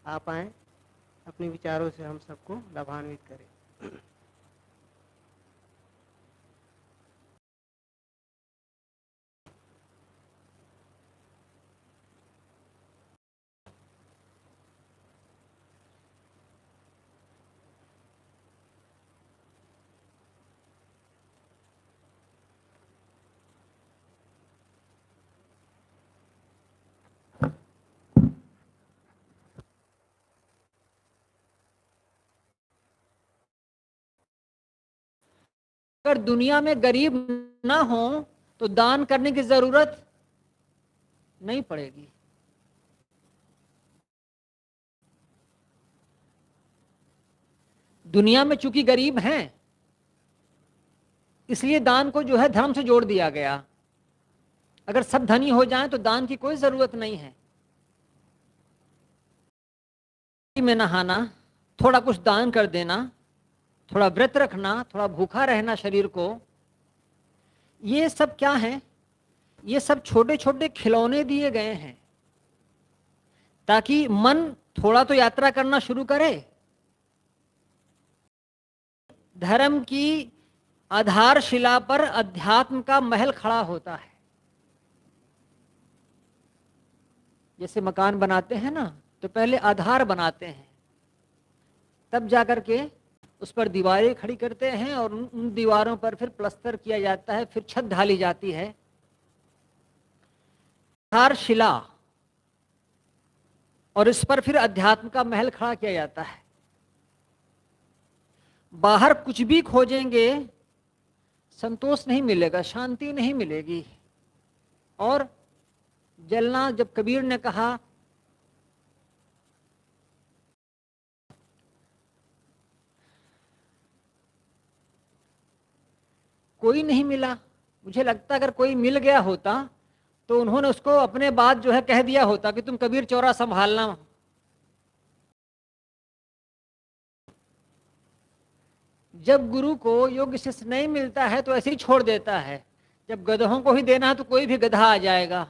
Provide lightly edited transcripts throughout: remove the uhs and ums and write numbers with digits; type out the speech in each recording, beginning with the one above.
आप आएँ, अपने विचारों से हम सबको लाभान्वित करें। अगर दुनिया में गरीब ना हो तो दान करने की जरूरत नहीं पड़ेगी। दुनिया में चूंकि गरीब हैं, इसलिए दान को जो है धर्म से जोड़ दिया गया। अगर सब धनी हो जाएं तो दान की कोई जरूरत नहीं है। में नहाना, थोड़ा कुछ दान कर देना, थोड़ा व्रत रखना, थोड़ा भूखा रहना शरीर को, ये सब क्या है? ये सब छोटे छोटे खिलौने दिए गए हैं ताकि मन थोड़ा तो यात्रा करना शुरू करे। धर्म की आधारशिला पर अध्यात्म का महल खड़ा होता है। जैसे मकान बनाते हैं ना, तो पहले आधार बनाते हैं, तब जाकर के उस पर दीवारें खड़ी करते हैं और उन दीवारों पर फिर प्लस्तर किया जाता है, फिर छत ढाली जाती है। आधारशिला, और इस पर फिर अध्यात्म का महल खड़ा किया जाता है। बाहर कुछ भी खोजेंगे संतोष नहीं मिलेगा, शांति नहीं मिलेगी। और जलना, जब कबीर ने कहा कोई नहीं मिला, मुझे लगता अगर कोई मिल गया होता तो उन्होंने उसको अपने बाद जो है कह दिया होता कि तुम कबीर चौरा संभालना। जब गुरु को योग्य शिष्य नहीं मिलता है तो ऐसे ही छोड़ देता है। जब गधों को ही देना है तो कोई भी गधा आ जाएगा।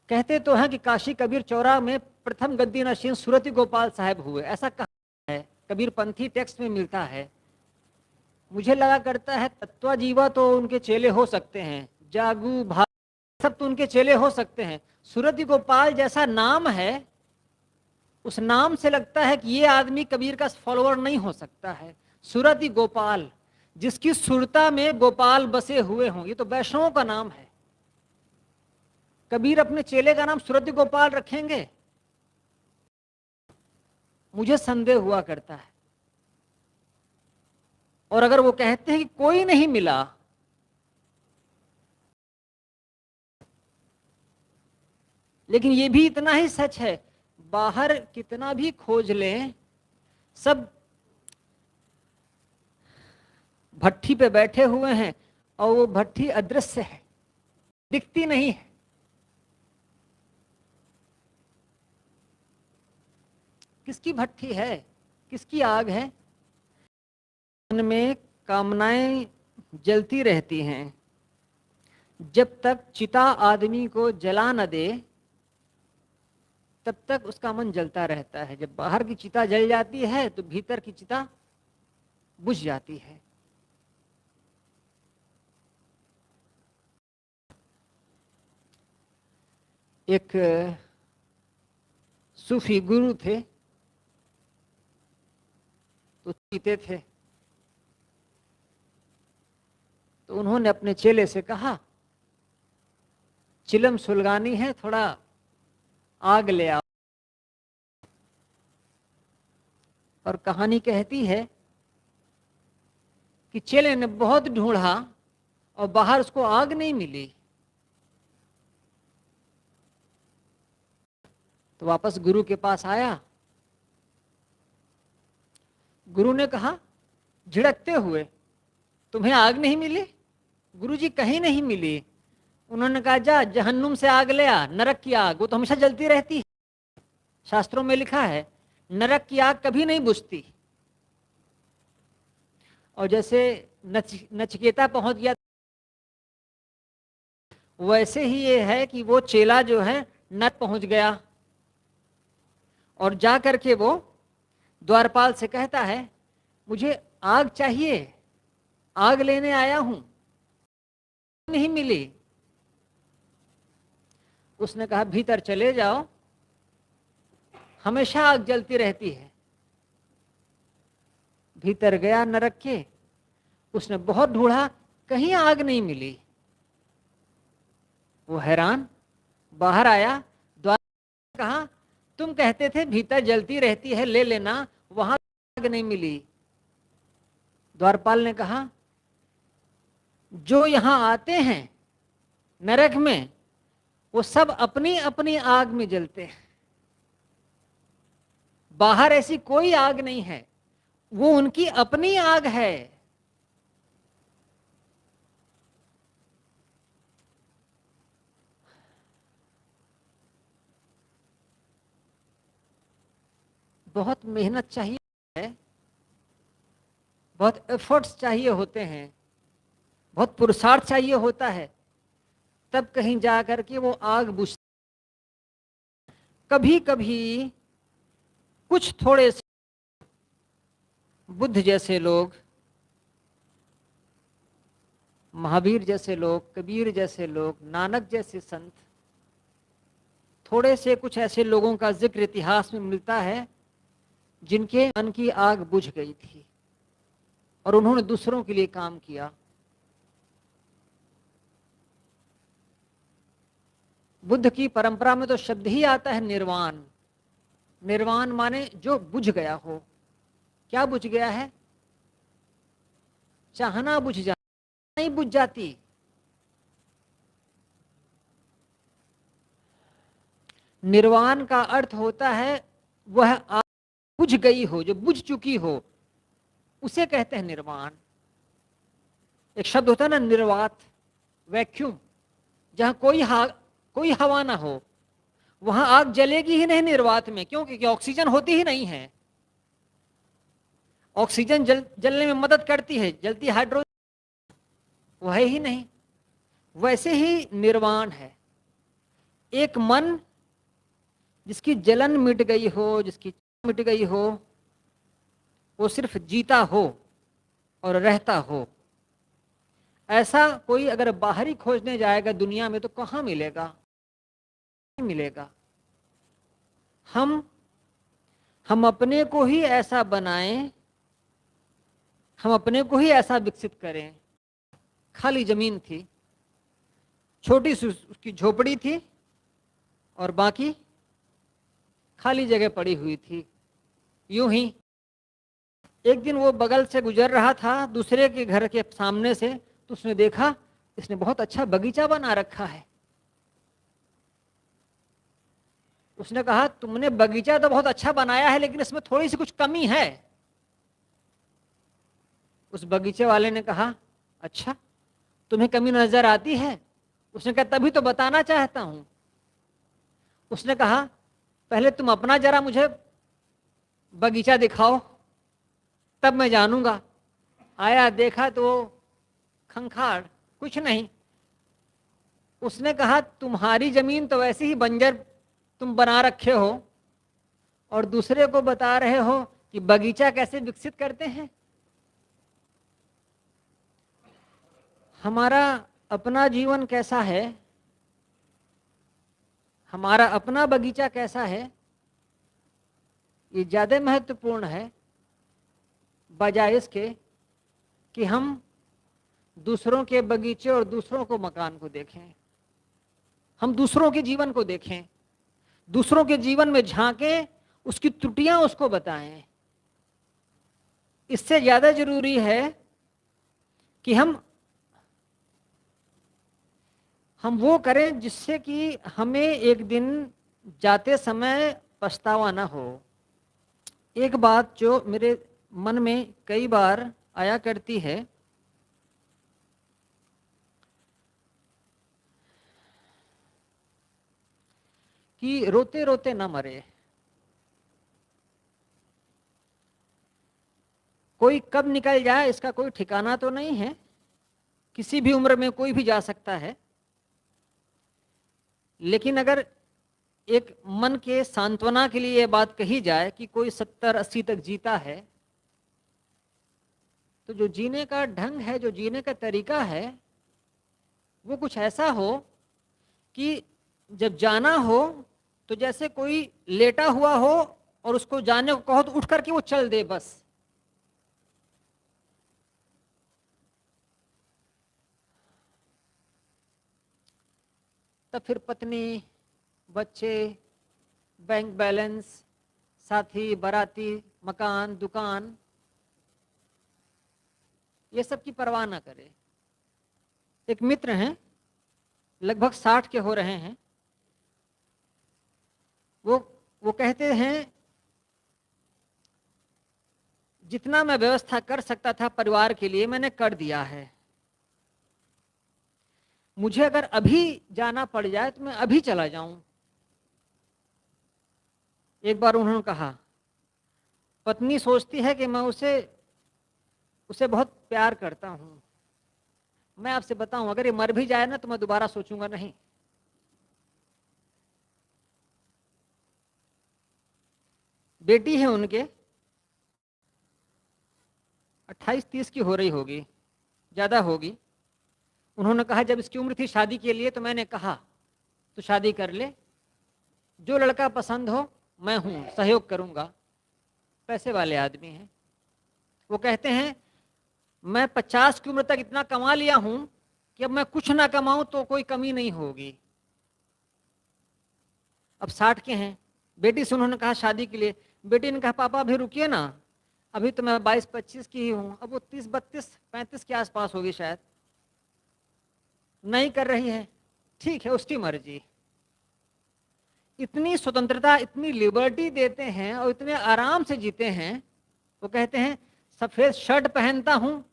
कहते तो हैं कि काशी कबीर चौरा में प्रथम गद्दी नशीन सूरती गोपाल साहब हुए, ऐसा कहा है, कबीर पंथी टेक्स्ट में मिलता है। मुझे लगा करता है तत्वा जीवा तो उनके चेले हो सकते हैं, जागू भाग सब तो उनके चेले हो सकते हैं। सूरती गोपाल जैसा नाम है, उस नाम से लगता है कि ये आदमी कबीर का फॉलोअर नहीं हो सकता है। सूरती गोपाल, जिसकी सुरता में गोपाल बसे हुए हों, ये तो वैष्णवों का नाम है। कबीर अपने चेले का नाम सूरती गोपाल रखेंगे? मुझे संदेह हुआ करता है। और अगर वो कहते हैं कि कोई नहीं मिला, लेकिन ये भी इतना ही सच है, बाहर कितना भी खोज लें, सब भट्ठी पे बैठे हुए हैं और वो भट्ठी अदृश्य है, दिखती नहीं है। किसकी भट्ठी है, किसकी आग है? मन में कामनाएं जलती रहती हैं। जब तक चिता आदमी को जला न दे तब तक उसका मन जलता रहता है। जब बाहर की चिता जल जाती है तो भीतर की चिता बुझ जाती है। एक सूफी गुरु थे, तो पीते थे, तो उन्होंने अपने चेले से कहा चिलम सुलगानी है, थोड़ा आग ले आओ। और कहानी कहती है कि चेले ने बहुत ढूंढा और बाहर उसको आग नहीं मिली, तो वापस गुरु के पास आया। गुरु ने कहा झिड़कते हुए, तुम्हें आग नहीं मिली? गुरु जी कहीं नहीं मिली। उन्होंने कहा जा जहन्नुम से आग ले आ, नरक की आग, वो तो हमेशा जलती रहती है। शास्त्रों में लिखा है नरक की आग कभी नहीं बुझती। और जैसे नचिकेता पहुंच गया, वैसे ही ये है कि वो चेला जो है नट पहुंच गया और जा करके वो द्वारपाल से कहता है, मुझे आग चाहिए, आग लेने आया हूं, नहीं मिली। उसने कहा भीतर चले जाओ, हमेशा आग जलती रहती है। भीतर गया नरक के, उसने बहुत ढूंढा, कहीं आग नहीं मिली। वो हैरान, बाहर आया, द्वार कहा तुम कहते थे भीतर जलती रहती है, ले लेना, वहां आग नहीं मिली। द्वारपाल ने कहा जो यहां आते हैं नरक में, वो सब अपनी अपनी आग में जलते हैं, बाहर ऐसी कोई आग नहीं है, वो उनकी अपनी आग है। बहुत मेहनत चाहिए है, बहुत एफर्ट्स चाहिए होते हैं, बहुत पुरुषार्थ चाहिए होता है, तब कहीं जा करके वो आग बुझ। कभी कभी कुछ थोड़े से बुद्ध जैसे लोग, महावीर जैसे लोग, कबीर जैसे लोग, नानक जैसे संत, थोड़े से कुछ ऐसे लोगों का जिक्र इतिहास में मिलता है जिनके मन की आग बुझ गई थी और उन्होंने दूसरों के लिए काम किया। बुद्ध की परंपरा में तो शब्द ही आता है निर्वाण। निर्वाण माने जो बुझ गया हो। क्या बुझ गया है? चाहना बुझ जाती, नहीं बुझ जाती। निर्वाण का अर्थ होता है वह आग बुझ गई हो, जो बुझ चुकी हो, उसे कहते हैं निर्वाण। एक शब्द होता है ना निर्वात, वैक्यूम, जहां कोई हवा ना हो, वहां आग जलेगी ही नहीं निर्वात में। क्यों? क्योंकि ऑक्सीजन होती ही नहीं है। ऑक्सीजन जलने में मदद करती है, जलती हाइड्रोजन, वह है ही नहीं। वैसे ही निर्वाण है, एक मन जिसकी जलन मिट गई हो, जिसकी मिट गई हो, वो सिर्फ जीता हो और रहता हो। ऐसा कोई अगर बाहरी खोजने जाएगा दुनिया में तो कहां मिलेगा? नहीं मिलेगा। हम अपने को ही ऐसा बनाएं, हम अपने को ही ऐसा विकसित करें। खाली जमीन थी, छोटी सी उसकी झोपड़ी थी और बाकी खाली जगह पड़ी हुई थी। यूं ही एक दिन वो बगल से गुजर रहा था, दूसरे के घर के सामने से, तो उसने देखा इसने बहुत अच्छा बगीचा बना रखा है। उसने कहा तुमने बगीचा तो बहुत अच्छा बनाया है, लेकिन इसमें थोड़ी सी कुछ कमी है। उस बगीचे वाले ने कहा अच्छा, तुम्हें कमी नजर आती है? उसने कहा तभी तो बताना चाहता हूं। उसने कहा पहले तुम अपना जरा मुझे बगीचा दिखाओ, तब मैं जानूंगा। आया, देखा तो खंखाड़, कुछ नहीं। उसने कहा तुम्हारी जमीन तो वैसे ही बंजर तुम बना रखे हो, और दूसरे को बता रहे हो कि बगीचा कैसे विकसित करते हैं। हमारा अपना जीवन कैसा है, हमारा अपना बगीचा कैसा है, ये ज्यादा महत्वपूर्ण है बजाय इसके कि हम दूसरों के बगीचे और दूसरों को मकान को देखें। हम दूसरों के जीवन को देखें, दूसरों के जीवन में झांकें, उसकी त्रुटियां उसको बताएं। इससे ज्यादा जरूरी है कि हम वो करें जिससे कि हमें एक दिन जाते समय पछतावा ना हो। एक बात जो मेरे मन में कई बार आया करती है, कि रोते रोते ना मरे। कोई कब निकल जाए इसका कोई ठिकाना तो नहीं है, किसी भी उम्र में कोई भी जा सकता है। लेकिन अगर एक मन के सांत्वना के लिए ये बात कही जाए कि कोई 70-80 तक जीता है, तो जो जीने का ढंग है, जो जीने का तरीका है, वो कुछ ऐसा हो कि जब जाना हो तो जैसे कोई लेटा हुआ हो और उसको जाने को कहो तो उठ करके वो चल दे बस। तब फिर पत्नी, बच्चे, बैंक बैलेंस, साथी, बाराती, मकान, दुकान, ये सब की परवाह ना करे। एक मित्र हैं, लगभग 60 के हो रहे हैं, वो कहते हैं जितना मैं व्यवस्था कर सकता था परिवार के लिए मैंने कर दिया है, मुझे अगर अभी जाना पड़ जाए तो मैं अभी चला जाऊं। एक बार उन्होंने कहा, पत्नी सोचती है कि मैं उसे बहुत प्यार करता हूं। मैं आपसे बताऊं, अगर ये मर भी जाए ना तो मैं दोबारा सोचूंगा नहीं। बेटी है उनके, 28-30 की हो रही होगी, ज़्यादा होगी। उन्होंने कहा जब इसकी उम्र थी शादी के लिए तो मैंने कहा तो शादी कर ले, जो लड़का पसंद हो मैं हूँ, सहयोग करूँगा। पैसे वाले आदमी हैं। वो कहते हैं मैं 50 की उम्र तक इतना कमा लिया हूँ कि अब मैं कुछ ना कमाऊँ तो कोई कमी नहीं होगी। अब 60 के हैं। बेटी से उन्होंने कहा शादी के लिए, बेटी ने कहा पापा अभी रुकिए ना, अभी तो मैं 22-25 की ही हूँ। अब वो 30-32-35 के आसपास होगी शायद। नहीं कर रही है, ठीक है उसकी मर्जी। इतनी स्वतंत्रता, इतनी लिबर्टी देते हैं और इतने आराम से जीते हैं। वो कहते हैं सफ़ेद शर्ट पहनता हूँ,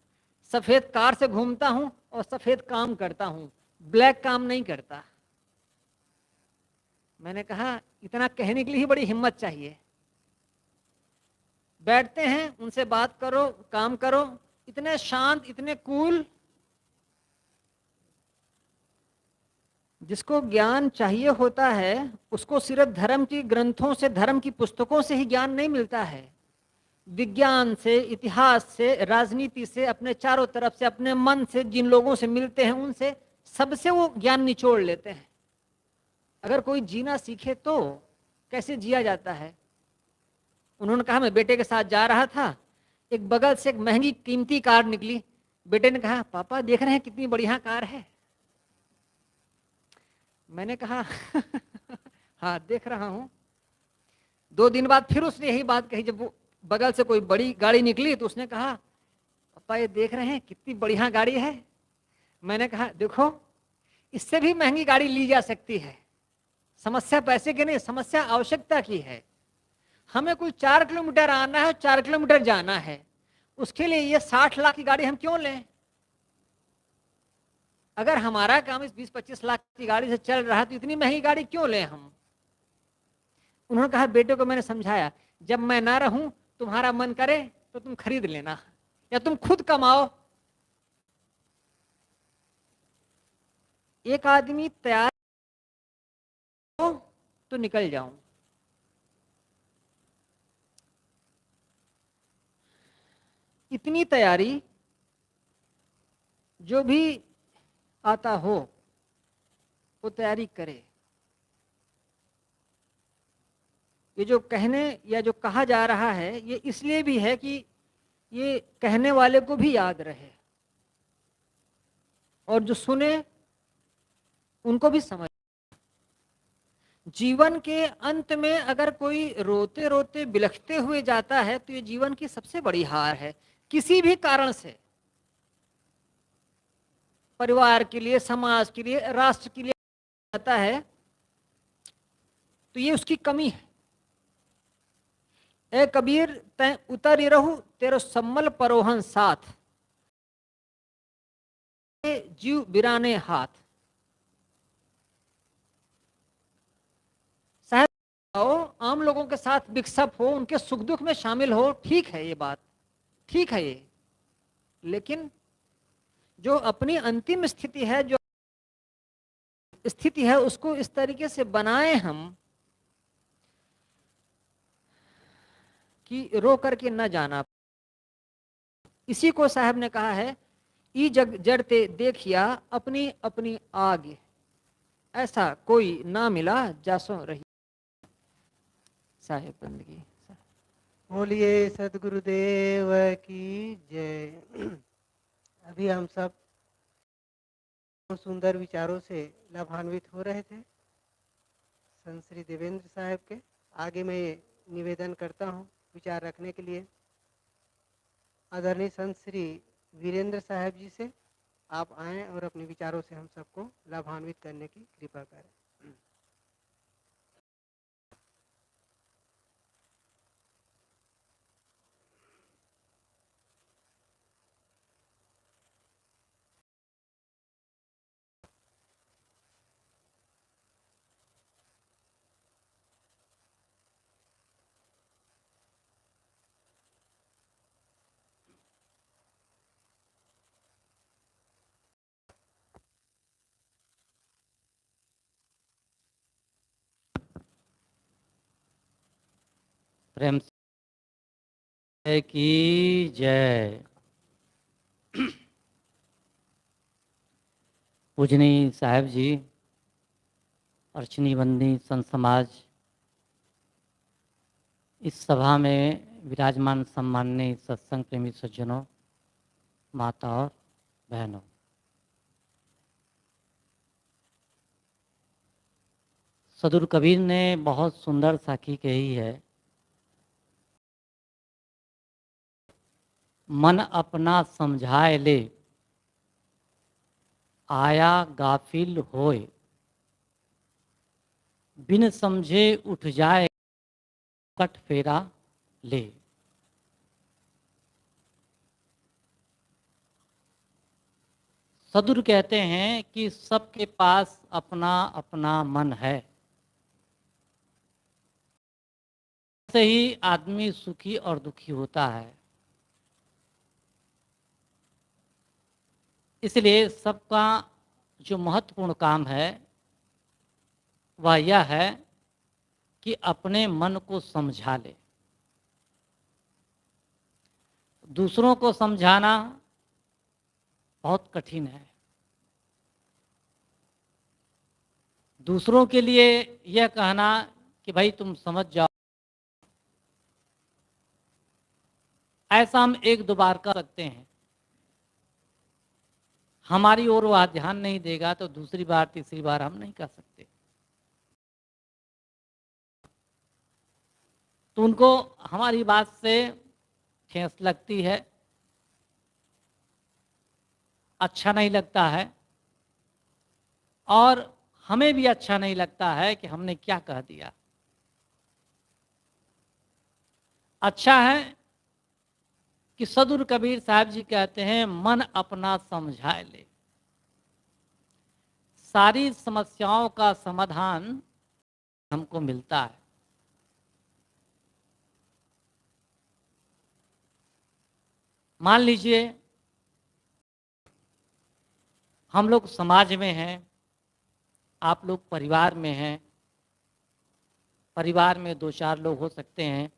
सफ़ेद कार से घूमता हूँ और सफ़ेद काम करता हूँ, ब्लैक काम नहीं करता। मैंने कहा इतना कहने के लिए ही बड़ी हिम्मत चाहिए। बैठते हैं, उनसे बात करो, काम करो, इतने शांत, इतने कूल। जिसको ज्ञान चाहिए होता है उसको सिर्फ धर्म की ग्रंथों से, धर्म की पुस्तकों से ही ज्ञान नहीं मिलता है। विज्ञान से, इतिहास से, राजनीति से, अपने चारों तरफ से, अपने मन से, जिन लोगों से मिलते हैं उनसे, सबसे वो ज्ञान निचोड़ लेते हैं। अगर कोई जीना सीखे तो कैसे जिया जाता है। उन्होंने कहा मैं बेटे के साथ जा रहा था, एक बगल से एक महंगी कीमती कार निकली। बेटे ने कहा पापा देख रहे हैं कितनी बढ़िया कार है। मैंने कहा हाँ देख रहा हूं। 2 दिन बाद फिर उसने यही बात कही। जब वो बगल से कोई बड़ी गाड़ी निकली तो उसने कहा पापा ये देख रहे हैं कितनी बढ़िया गाड़ी है। मैंने कहा देखो इससे भी महंगी गाड़ी ली जा सकती है। समस्या पैसे की नहीं, समस्या आवश्यकता की है। हमें कोई 4 किलोमीटर आना है, 4 किलोमीटर जाना है, उसके लिए ये 60 लाख की गाड़ी हम क्यों लें। अगर हमारा काम इस 20-25 लाख की गाड़ी से चल रहा है तो इतनी महंगी गाड़ी क्यों लें हम। उन्होंने कहा बेटे को मैंने समझाया जब मैं ना रहूं तुम्हारा मन करे तो तुम खरीद लेना या तुम खुद कमाओ। एक आदमी तैयार हो तो निकल जाऊं। इतनी तैयारी जो भी आता हो वो तैयारी करे। ये जो कहने या जो कहा जा रहा है ये इसलिए भी है कि ये कहने वाले को भी याद रहे और जो सुने उनको भी समझ। जीवन के अंत में अगर कोई रोते रोते बिलखते हुए जाता है तो ये जीवन की सबसे बड़ी हार है। किसी भी कारण से, परिवार के लिए, समाज के लिए, राष्ट्र के लिए आता है तो ये उसकी कमी है। ए कबीर तै उतर रहू तेरो सम्मल परोहन साथ, जीव बिराने हाथ। साहब आओ आम लोगों के साथ बिक्सप हो, उनके सुख दुख में शामिल हो, ठीक है ये बात, ठीक है ये। लेकिन जो अपनी अंतिम स्थिति है, जो स्थिति है उसको इस तरीके से बनाएं हम कि रो करके न जाना। इसी को साहब ने कहा है, ई जग जड़ते देखिया अपनी अपनी आग, ऐसा कोई ना मिला जासो रही। साहेब बंदगी। बोलिए सदगुरुदेव की जय। अभी हम सब सुंदर विचारों से लाभान्वित हो रहे थे संत श्री देवेंद्र साहब के। आगे मैं निवेदन करता हूँ विचार रखने के लिए आदरणीय संत श्री वीरेंद्र साहब जी से। आप आएं और अपने विचारों से हम सबको लाभान्वित करने की कृपा करें। प्रेम से की जय। पूजनीय साहब जी, अर्चनी बंदी संत समाज, इस सभा में विराजमान सम्माननीय सत्संग प्रेमी सज्जनों, माता और बहनों, सदगुरु कबीर ने बहुत सुंदर साखी कही है, मन अपना समझाए ले आया गाफिल होए, बिन समझे उठ जाए कट फेरा ले। सदगुरु कहते हैं कि सबके पास अपना अपना मन है, से ही आदमी सुखी और दुखी होता है। इसलिए सबका जो महत्वपूर्ण काम है वह यह है कि अपने मन को समझा ले। दूसरों को समझाना बहुत कठिन है। दूसरों के लिए यह कहना कि भाई तुम समझ जाओ, ऐसा हम एक दो बार कर सकते हैं। हमारी ओर वह ध्यान नहीं देगा तो दूसरी बार तीसरी बार हम नहीं कर सकते। तो उनको हमारी बात से ठेस लगती है, अच्छा नहीं लगता है, और हमें भी अच्छा नहीं लगता है कि हमने क्या कह दिया। अच्छा है कि सदगुरु कबीर साहब जी कहते हैं मन अपना समझाए ले। सारी समस्याओं का समाधान हमको मिलता है। मान लीजिए हम लोग समाज में हैं, आप लोग परिवार में हैं, परिवार में दो चार लोग हो सकते हैं,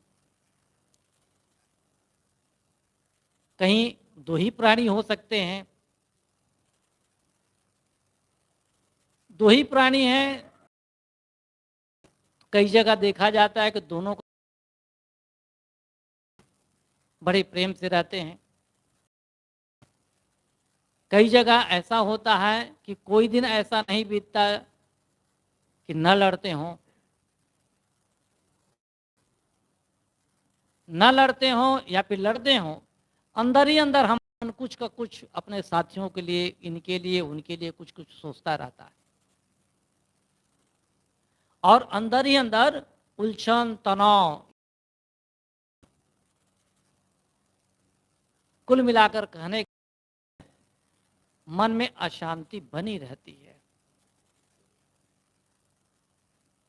कहीं दो ही प्राणी हो सकते हैं, दो ही प्राणी हैं। कई जगह देखा जाता है कि दोनों को बड़े प्रेम से रहते हैं। कई जगह ऐसा होता है कि कोई दिन ऐसा नहीं बीतता कि न लड़ते हों, न लड़ते हों या फिर लड़ते हों, अंदर ही अंदर हम कुछ का कुछ अपने साथियों के लिए, इनके लिए, उनके लिए कुछ कुछ सोचता रहता है, और अंदर ही अंदर उलझन, तनाव, कुल मिलाकर कहने मन में अशांति बनी रहती है।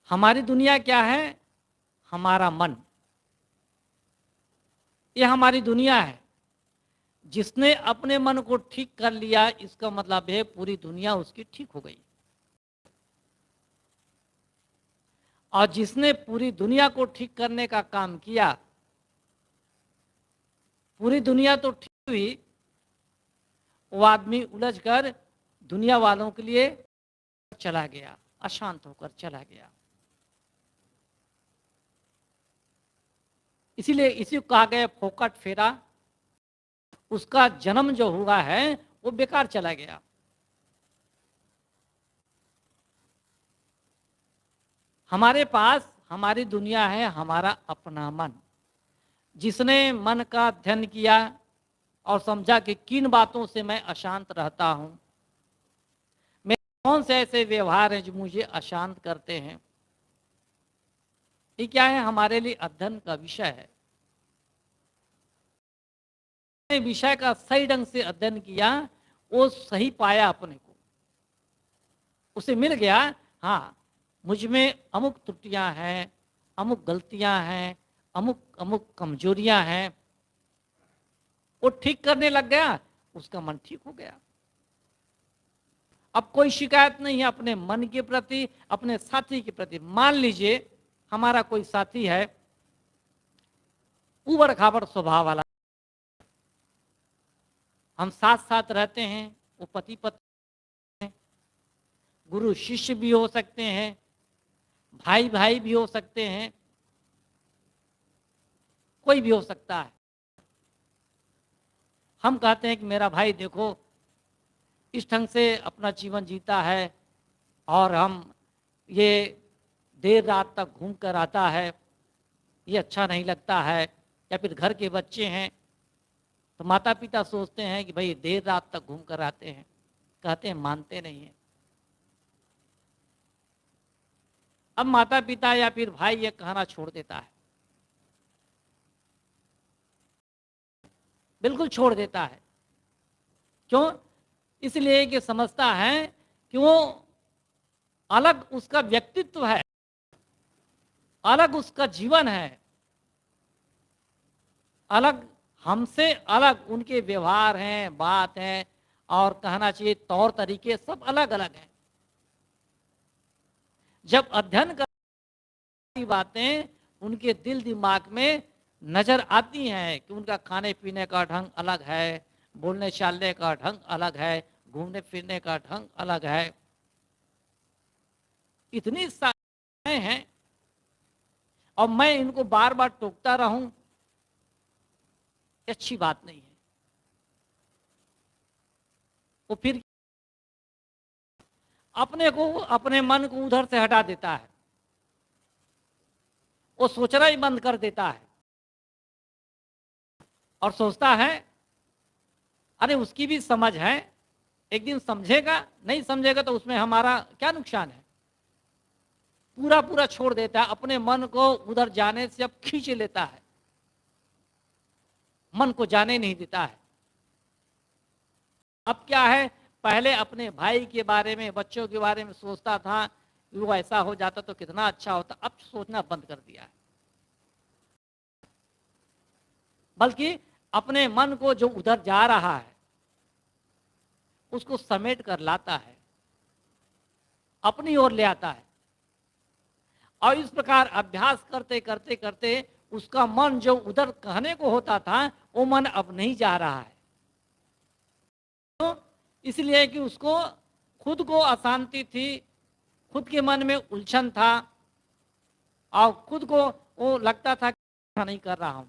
हमारी दुनिया क्या है? हमारा मन, ये हमारी दुनिया है। जिसने अपने मन को ठीक कर लिया, इसका मतलब है पूरी दुनिया उसकी ठीक हो गई। और जिसने पूरी दुनिया को ठीक करने का काम किया, पूरी दुनिया तो ठीक हुई, वो आदमी उलझकर दुनिया वालों के लिए चला गया, अशांत होकर चला गया। इसीलिए इसी को कहा गया फोकट फेरा। उसका जन्म जो हुआ है वो बेकार चला गया। हमारे पास हमारी दुनिया है, हमारा अपना मन। जिसने मन का अध्ययन किया और समझा कि किन बातों से मैं अशांत रहता हूं, मेरे कौन से ऐसे व्यवहार हैं जो मुझे अशांत करते हैं, ये क्या है, हमारे लिए अध्ययन का विषय है। विषय का सही ढंग से अध्ययन किया, वो सही पाया, अपने को उसे मिल गया, हाँ मुझ में अमुक त्रुटियां हैं, अमुक गलतियां हैं, अमुक अमुक कमजोरियां हैं, वो ठीक करने लग गया, उसका मन ठीक हो गया। अब कोई शिकायत नहीं है अपने मन के प्रति, अपने साथी के प्रति। मान लीजिए हमारा कोई साथी है उबड़ खाबड़ स्वभाव वाला, हम साथ साथ रहते हैं, वो पति पत्नी हैं, गुरु शिष्य भी हो सकते हैं, भाई भाई भी हो सकते हैं, कोई भी हो सकता है। हम कहते हैं कि मेरा भाई देखो इस ढंग से अपना जीवन जीता है और हम ये देर रात तक घूम कर आता है, ये अच्छा नहीं लगता है। या फिर घर के बच्चे हैं तो माता पिता सोचते हैं कि भाई देर रात तक घूम कर आते हैं, कहते हैं मानते नहीं हैं। अब माता पिता या फिर भाई ये कहना छोड़ देता है, बिल्कुल छोड़ देता है। क्यों? इसलिए कि समझता है कि वो अलग उसका व्यक्तित्व है, अलग उसका जीवन है, अलग हमसे अलग उनके व्यवहार हैं, बात है, और कहना चाहिए तौर तरीके सब अलग अलग हैं। जब अध्ययन करने की बातें उनके दिल दिमाग में नजर आती हैं कि उनका खाने पीने का ढंग अलग है, बोलने चालने का ढंग अलग है, घूमने फिरने का ढंग अलग है, इतनी सारी हैं, और मैं इनको बार बार टोकता रहूं, अच्छी बात नहीं है। वो फिर अपने को, अपने मन को उधर से हटा देता है, वो सोचना ही बंद कर देता है और सोचता है अरे उसकी भी समझ है, एक दिन समझेगा, नहीं समझेगा तो उसमें हमारा क्या नुकसान है। पूरा पूरा छोड़ देता है, अपने मन को उधर जाने से अब खींच लेता है, मन को जाने नहीं देता है। अब क्या है, पहले अपने भाई के बारे में, बच्चों के बारे में सोचता था कि वो ऐसा हो जाता तो कितना अच्छा होता, अब सोचना बंद कर दिया है। बल्कि अपने मन को जो उधर जा रहा है उसको समेट कर लाता है, अपनी ओर ले आता है, और इस प्रकार अभ्यास करते करते करते उसका मन जो उधर कहने को होता था वो मन अब नहीं जा रहा है। तो इसलिए कि उसको खुद को अशांति थी, खुद के मन में उलझन था, और खुद को वो लगता था कि नहीं कर रहा हूं।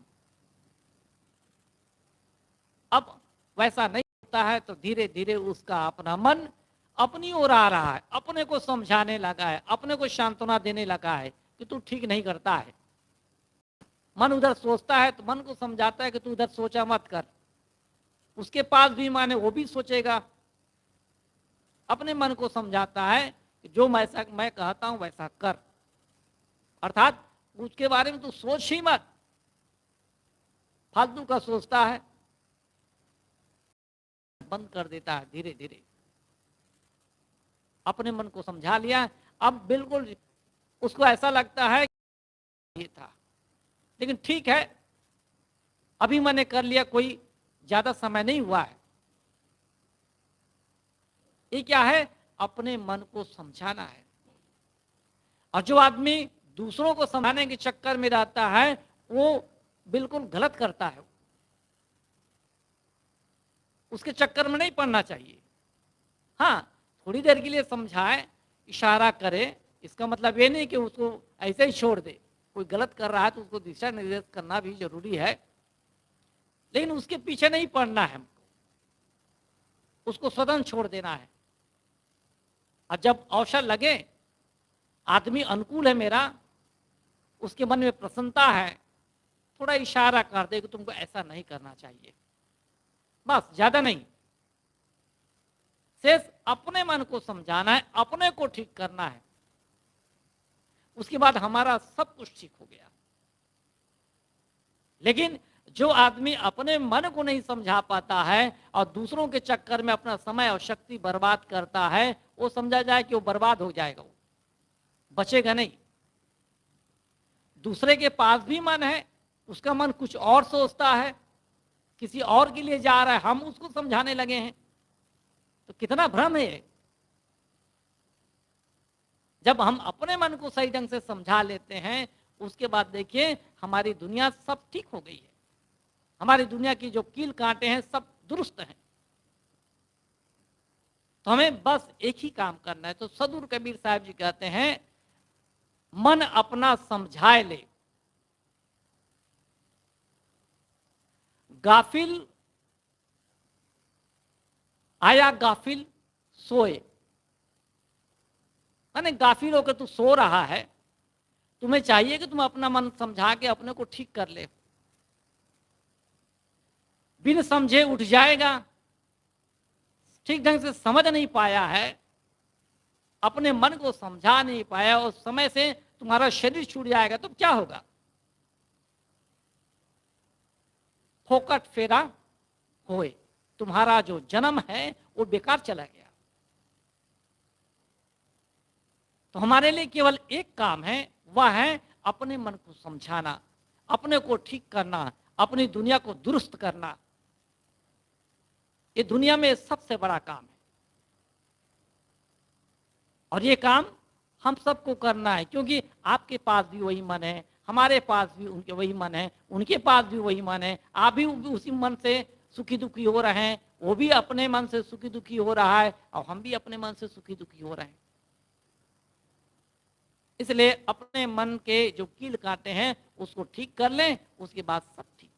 अब वैसा नहीं होता है तो धीरे धीरे उसका अपना मन अपनी ओर आ रहा है, अपने को समझाने लगा है, अपने को सांत्वना देने लगा है कि तू ठीक नहीं करता है। मन उधर सोचता है तो मन को समझाता है कि तू उधर सोचा मत कर। उसके पास भी माने वो भी सोचेगा, अपने मन को समझाता है कि जो मैं कहता हूं वैसा कर, अर्थात उसके बारे में तू सोच ही मत, फालतू का सोचता है, बंद कर देता है। धीरे धीरे अपने मन को समझा लिया, अब बिल्कुल उसको ऐसा लगता है ये था, लेकिन ठीक है अभी मैंने कर लिया, कोई ज्यादा समय नहीं हुआ है। ये क्या है, अपने मन को समझाना है। और जो आदमी दूसरों को समझाने के चक्कर में रहता है, वो बिल्कुल गलत करता है। उसके चक्कर में नहीं पड़ना चाहिए। हाँ, थोड़ी देर के लिए समझाए, इशारा करे, इसका मतलब ये नहीं कि उसको ऐसे ही छोड़ दे। कोई गलत कर रहा है तो उसको दिशा निर्देश करना भी जरूरी है, लेकिन उसके पीछे नहीं पड़ना है हमको, उसको स्वतंत्र छोड़ देना है। और जब अवसर लगे, आदमी अनुकूल है मेरा, उसके मन में प्रसन्नता है, थोड़ा इशारा कर दे कि तुमको ऐसा नहीं करना चाहिए, बस, ज्यादा नहीं। शेष अपने मन को समझाना है, अपने को ठीक करना है, उसके बाद हमारा सब कुछ ठीक हो गया। लेकिन जो आदमी अपने मन को नहीं समझा पाता है और दूसरों के चक्कर में अपना समय और शक्ति बर्बाद करता है, वो समझा जाए कि वो बर्बाद हो जाएगा, वो बचेगा नहीं। दूसरे के पास भी मन है, उसका मन कुछ और सोचता है, किसी और के लिए जा रहा है, हम उसको समझाने लगे हैं, तो कितना भ्रम है। जब हम अपने मन को सही ढंग से समझा लेते हैं, उसके बाद देखिए हमारी दुनिया सब ठीक हो गई है। हमारी दुनिया की जो कील कांटे हैं सब दुरुस्त हैं। तो हमें बस एक ही काम करना है। तो सदगुरु कबीर साहब जी कहते हैं, मन अपना समझाए ले, गाफिल आया गाफिल सोए। माने गाफिल होकर तू सो रहा है, तुम्हें चाहिए कि तुम अपना मन समझा के अपने को ठीक कर ले। बिन समझे उठ जाएगा, ठीक ढंग से समझ नहीं पाया है, अपने मन को समझा नहीं पाया, और समय से तुम्हारा शरीर छूट जाएगा, तो क्या होगा? फोकट फेरा होए, तुम्हारा जो जन्म है वो बेकार चला गया। तो हमारे लिए केवल एक काम है, वह है अपने मन को समझाना, अपने को ठीक करना, अपनी दुनिया को दुरुस्त करना। ये दुनिया में सबसे बड़ा काम है, और ये काम हम सबको करना है, क्योंकि आपके पास भी वही मन है, हमारे पास भी उनके वही मन है, उनके पास भी वही मन है। आप भी उसी मन से सुखी दुखी हो रहे हैं, वो भी अपने मन से सुखी दुखी हो रहा है, और हम भी अपने मन से सुखी दुखी हो रहे हैं। इसलिए अपने मन के जो कील काटे हैं उसको ठीक कर लें, उसके बाद सब ठीक।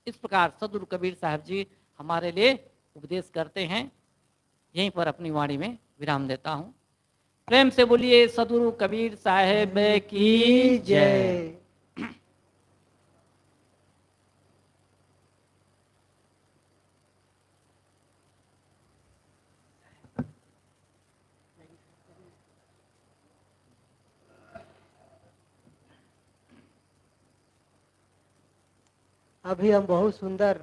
इस प्रकार सदगुरु कबीर साहब जी हमारे लिए उपदेश करते हैं। यहीं पर अपनी वाणी में विराम देता हूं। प्रेम से बोलिए सदगुरु कबीर साहब की जय। अभी हम बहुत सुंदर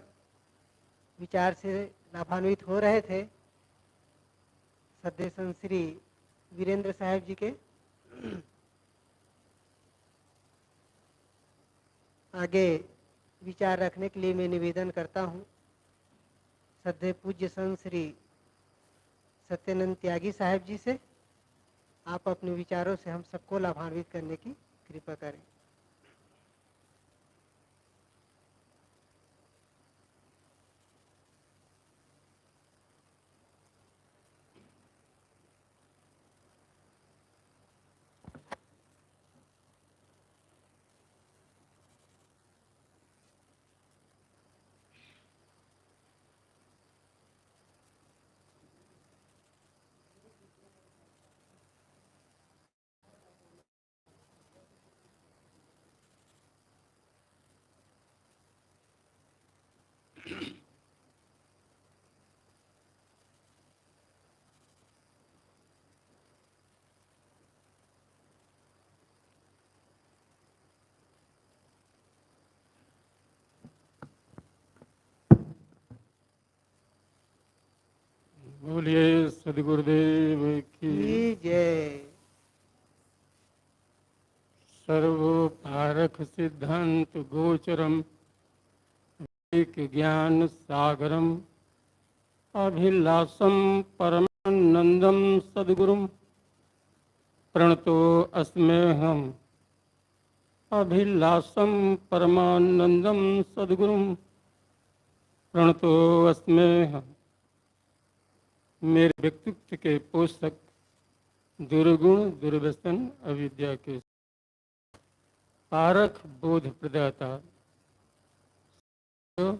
विचार से लाभान्वित हो रहे थे सद्य संत श्री वीरेंद्र साहब जी के। आगे विचार रखने के लिए मैं निवेदन करता हूँ सद्य पूज्य संत श्री सत्यानंद त्यागी साहब जी से। आप अपने विचारों से हम सबको लाभान्वित करने की कृपा करें। बोलिए सदगुरुदेव की जय। सर्वोपारक सिद्धांत गोचरम एक ज्ञान सागरम अभिलाषम परमानंदम सद्गुरुम प्रणतो अस्म्यहम् अभिलाषं परमानंदम सद्गुरुम। प्रणतो अस्म्यहम् मेरे व्यक्तित्व के पोषक दुर्गुण दुर्व्यसन अविद्या के पारख बोध प्रदाता, तो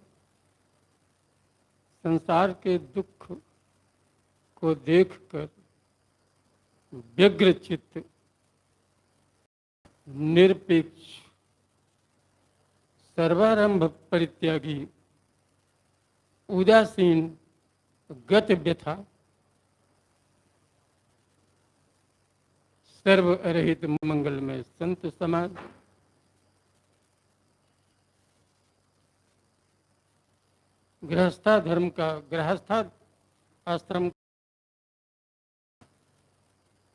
संसार के दुख को देखकर व्यग्र चित्त निरपेक्ष सर्वारंभ परित्यागी उदासीन गत व्यथा सर्व रहित मंगलमय संत समाज गृहस्था धर्म का गृहस्था आश्रम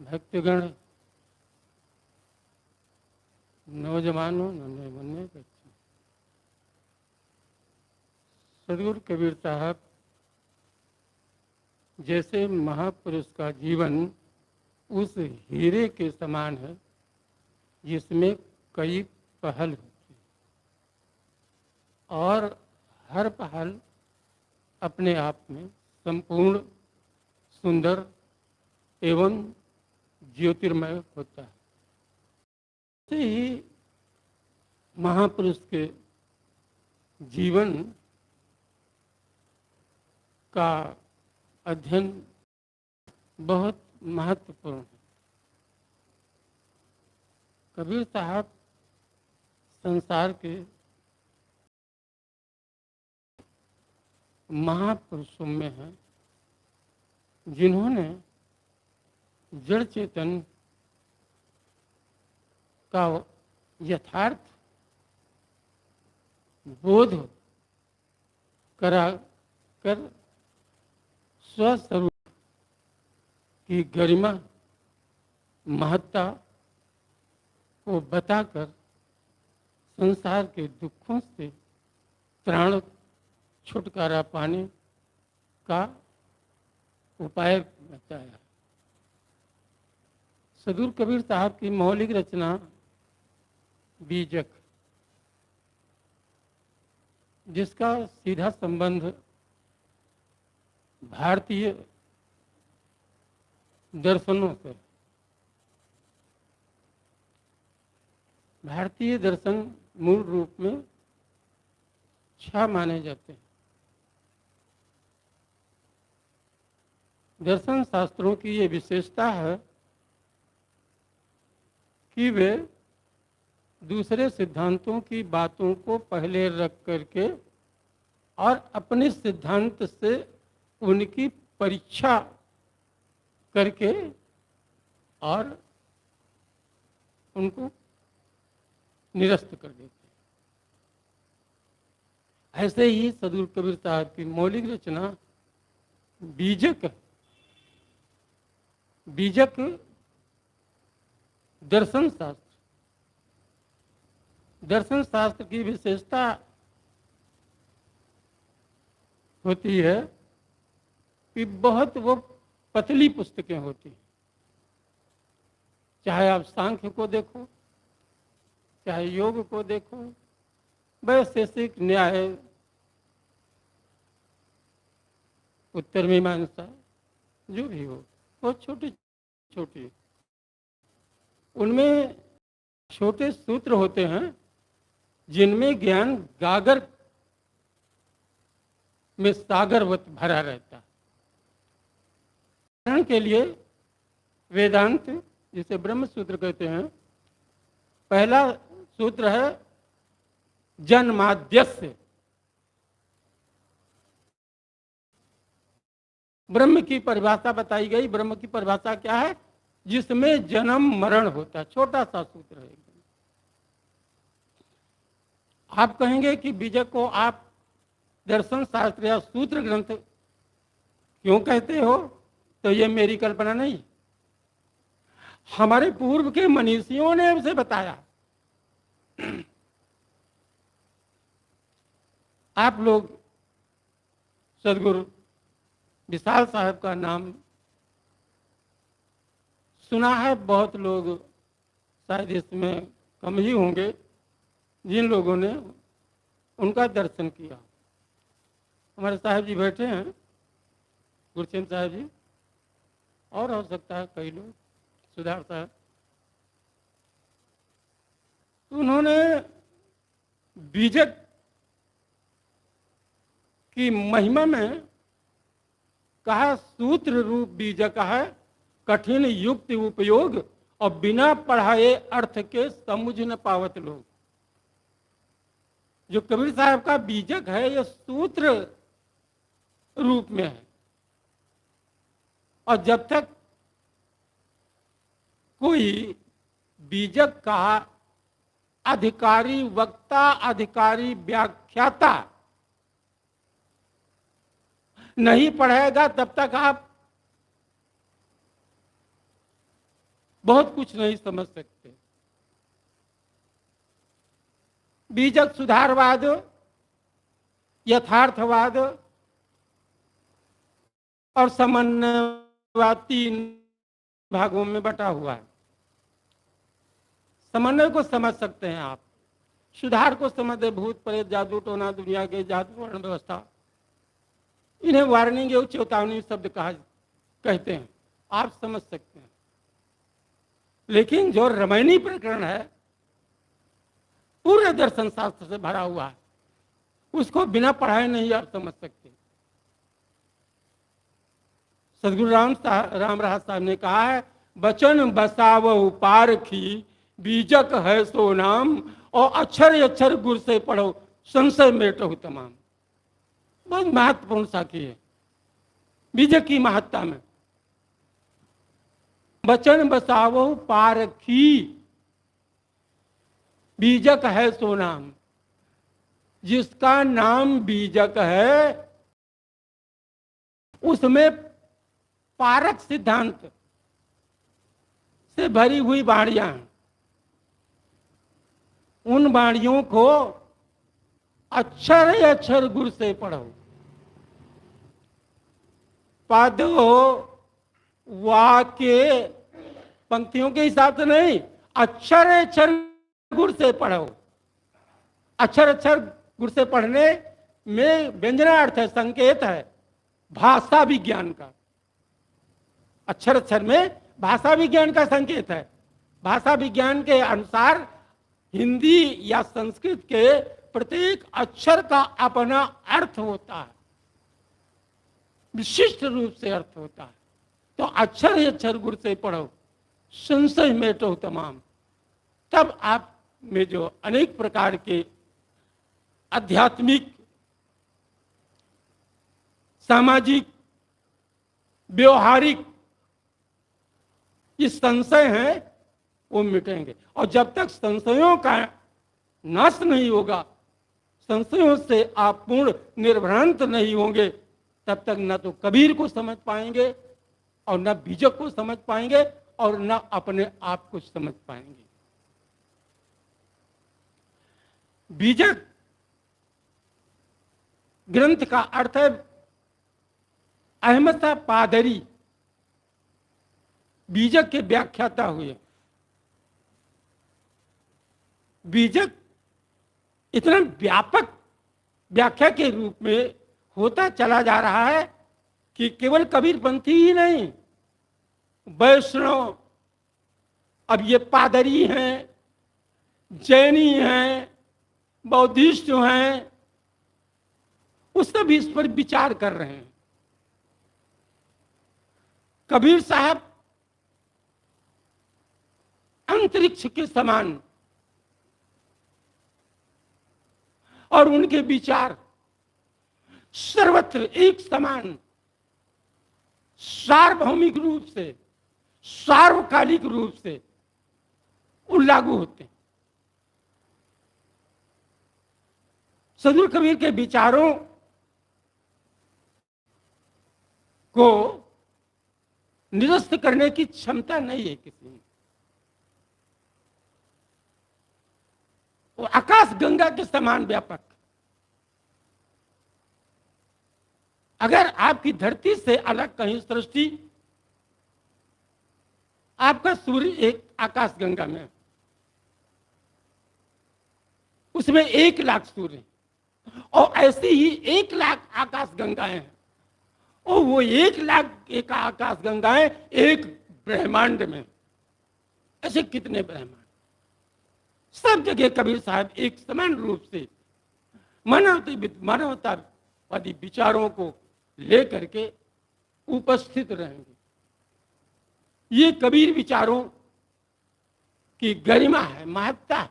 भक्तगण नौजवानों नन्हे मुन्ने बच्चे सदगुरु कबीर साहब जैसे महापुरुष का जीवन उस हीरे के समान है जिसमें कई पहल होती है और हर पहल अपने आप में संपूर्ण सुंदर एवं ज्योतिर्मय होता है। ऐसे ही महापुरुष के जीवन का अध्ययन बहुत महत्वपूर्ण है। कबीर साहब संसार के महापुरुषों में हैं जिन्होंने जड़ चेतन का यथार्थ बोध करा कर स्वस्वरूप की गरिमा महत्ता को बताकर संसार के दुखों से त्राण छुटकारा पाने का उपाय बताया। सदगुरु कबीर साहब की मौलिक रचना बीजक, जिसका सीधा संबंध भारतीय दर्शनों से। भारतीय दर्शन मूल रूप में 6 माने जाते हैं। दर्शन शास्त्रों की ये विशेषता है कि वे दूसरे सिद्धांतों की बातों को पहले रख करके और अपने सिद्धांत से उनकी परीक्षा करके और उनको निरस्त कर देते हैं। ऐसे ही सदगुरु कबीर साहब की मौलिक रचना बीजक है। बीजक दर्शन शास्त्र। दर्शन शास्त्र की विशेषता होती है कि बहुत वो पतली पुस्तकें होती हैं। चाहे आप सांख्य को देखो, चाहे योग को देखो, वैशेषिक न्याय, उत्तर मीमांसा, जो भी हो, वो छोटी छोटी, उनमें छोटे सूत्र होते हैं जिनमें ज्ञान गागर में सागरवत भरा रहता है। उदाहरण के लिए वेदांत, जिसे ब्रह्म सूत्र कहते हैं, पहला सूत्र है जन्माद्यस्य। ब्रह्म की परिभाषा बताई गई। ब्रह्म की परिभाषा क्या है? जिसमें जन्म मरण होता है। छोटा सा सूत्र है। आप कहेंगे कि बीजक को आप दर्शन शास्त्र या सूत्र ग्रंथ क्यों कहते हो? तो ये मेरी कल्पना नहीं, हमारे पूर्व के मनीषियों ने उसे बताया। आप लोग सदगुरु विशाल साहब का नाम सुना है बहुत लोग, शायद इसमें कम ही होंगे जिन लोगों ने उनका दर्शन किया। हमारे साहब जी बैठे हैं, गुरचंद साहब जी, और हो सकता है कई लोग, सुधार साहब। तो उन्होंने बीजक की महिमा में कहा, सूत्र रूप बीजक है, कठिन युक्ति उपयोग, और बिना पढ़ाए अर्थ के समुझ न पावत लोग। जो कबीर साहब का बीजक है यह सूत्र रूप में है, और जब तक कोई बीजक का अधिकारी वक्ता, अधिकारी व्याख्याता नहीं पढ़ेगा, तब तक आप बहुत कुछ नहीं समझ सकते। बीजक सुधारवाद, यथार्थवाद और समन्वयवाद 3 भागों में बटा हुआ है। समन्वय को समझ सकते हैं आप, सुधार को समझते भूत प्रेत जादू टोना दुनिया के जादू वर्ण व्यवस्था, इन्हें वार्निंग एवं चेतावनी शब्द कहते हैं, आप समझ सकते हैं। लेकिन जो रामायणी प्रकरण है पूरे दर्शन शास्त्र से भरा हुआ है, उसको बिना पढ़ाए नहीं आप समझ सकते। सदगुरु राम रहा साहब ने कहा है, बचन बसावो पारखी, बीजक है सो नाम, और अक्षर अक्षर गुर से पढ़ो, संशय मेटो तमाम। बहुत महत्वपूर्ण साखी है बीजक की महत्ता में। बचन बसावो पारखी, बीजक है सो नाम। जिसका नाम बीजक है उसमें पारक सिद्धांत से भरी हुई वाणियां हैं। उन वाणियों को अक्षर अक्षर गुर से पढ़ो, पद वाक्य पंक्तियों के हिसाब से नहीं, अक्षर अक्षर गुर से पढ़ो। अक्षर अक्षर गुर से पढ़ने में व्यंजनार्थ है, संकेत है भाषा विज्ञान का। अक्षर अक्षर में भाषा विज्ञान का संकेत है। भाषा विज्ञान के अनुसार हिंदी या संस्कृत के प्रत्येक अक्षर का अपना अर्थ होता है, विशिष्ट रूप से अर्थ होता है। तो अक्षर अक्षर गुर से पढ़ो, संशय मेटो तमाम। तब आप में जो अनेक प्रकार के आध्यात्मिक, सामाजिक, व्यवहारिक ये संशय हैं वो मिटेंगे। और जब तक संशयों का नाश नहीं होगा, संशयों से आप पूर्ण निर्भ्रांत नहीं होंगे, तब तक न तो कबीर को समझ पाएंगे और न बीजक को समझ पाएंगे और न अपने आप को समझ पाएंगे। बीजक ग्रंथ का अर्थ है अहमद शाह पादरी बीजक के व्याख्याता हुए। बीजक इतना व्यापक व्याख्या के रूप में होता चला जा रहा है कि केवल कबीरपंथी ही नहीं, वैष्णव, अब ये पादरी हैं, जैनी हैं, बौद्धिस्ट हैं, उस सब इस पर विचार कर रहे हैं। कबीर साहब अंतरिक्ष के समान और उनके विचार सर्वत्र एक समान, सार्वभौमिक रूप से, सार्वकालिक रूप से लागू होते हैं। सदगुरु कबीर के विचारों को निरस्त करने की क्षमता नहीं है किसी में। वो आकाश गंगा के समान व्यापक। अगर आपकी धरती से अलग कहीं सृष्टि आपका सूर्य एक आकाश गंगा में है। उसमें 1,00,000 सूर्य और ऐसी ही 1,00,000 आकाश गंगाएं हैं और वो 1,00,000 एक आकाश गंगाएं एक ब्रह्मांड में। ऐसे कितने ब्रह्मांड? सब जगह कबीर साहब एक समान रूप से मानवतावादी विचारों को लेकर के उपस्थित रहेंगे। ये कबीर विचारों की गरिमा है, महत्ता है।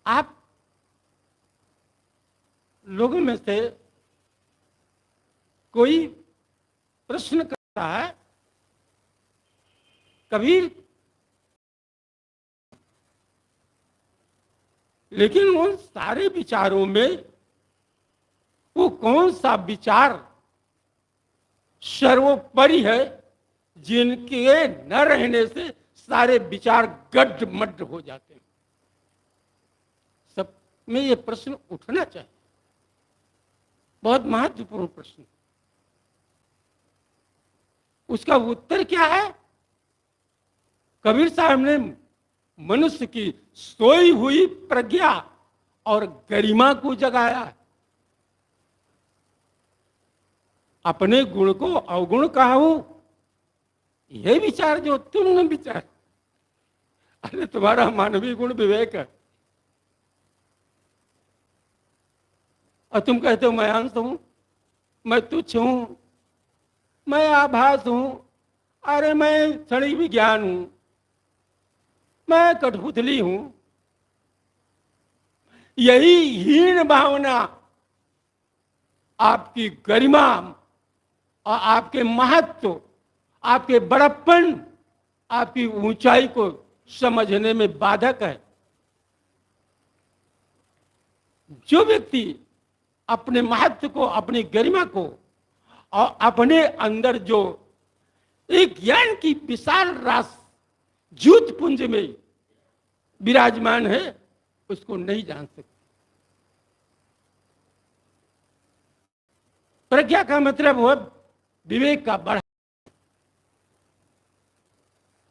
आप लोगों में से कोई प्रश्न करता है कबीर, लेकिन उन सारे विचारों में वो कौन सा विचार सर्वोपरि है जिनके न रहने से सारे विचार गड्ढ-मड्ढ हो जाते हैं? सब में ये प्रश्न उठना चाहिए, बहुत महत्वपूर्ण प्रश्न। उसका उत्तर क्या है? कबीर साहब ने मनुष्य की सोई हुई प्रज्ञा और गरिमा को जगाया। अपने गुण को अवगुण कहूं, यह विचार जो तुमने विचार, अरे तुम्हारा मानवीय गुण विवेक है और तुम कहते हो मैं अंश हूं, मैं तुच्छ हूं, मैं आभास हूं, अरे मैं क्षणिक विज्ञान हूं, मैं कठपुतली हूं। यही हीन भावना आपकी गरिमा और आपके महत्व, आपके बड़प्पन, आपकी ऊंचाई को समझने में बाधक है। जो व्यक्ति अपने महत्व को, अपनी गरिमा को और अपने अंदर जो एक ज्ञान की विशाल रास ज्योत पुंज में विराजमान है, उसको नहीं जान सकते। प्रज्ञा का मतलब हो विवेक का बढ़ा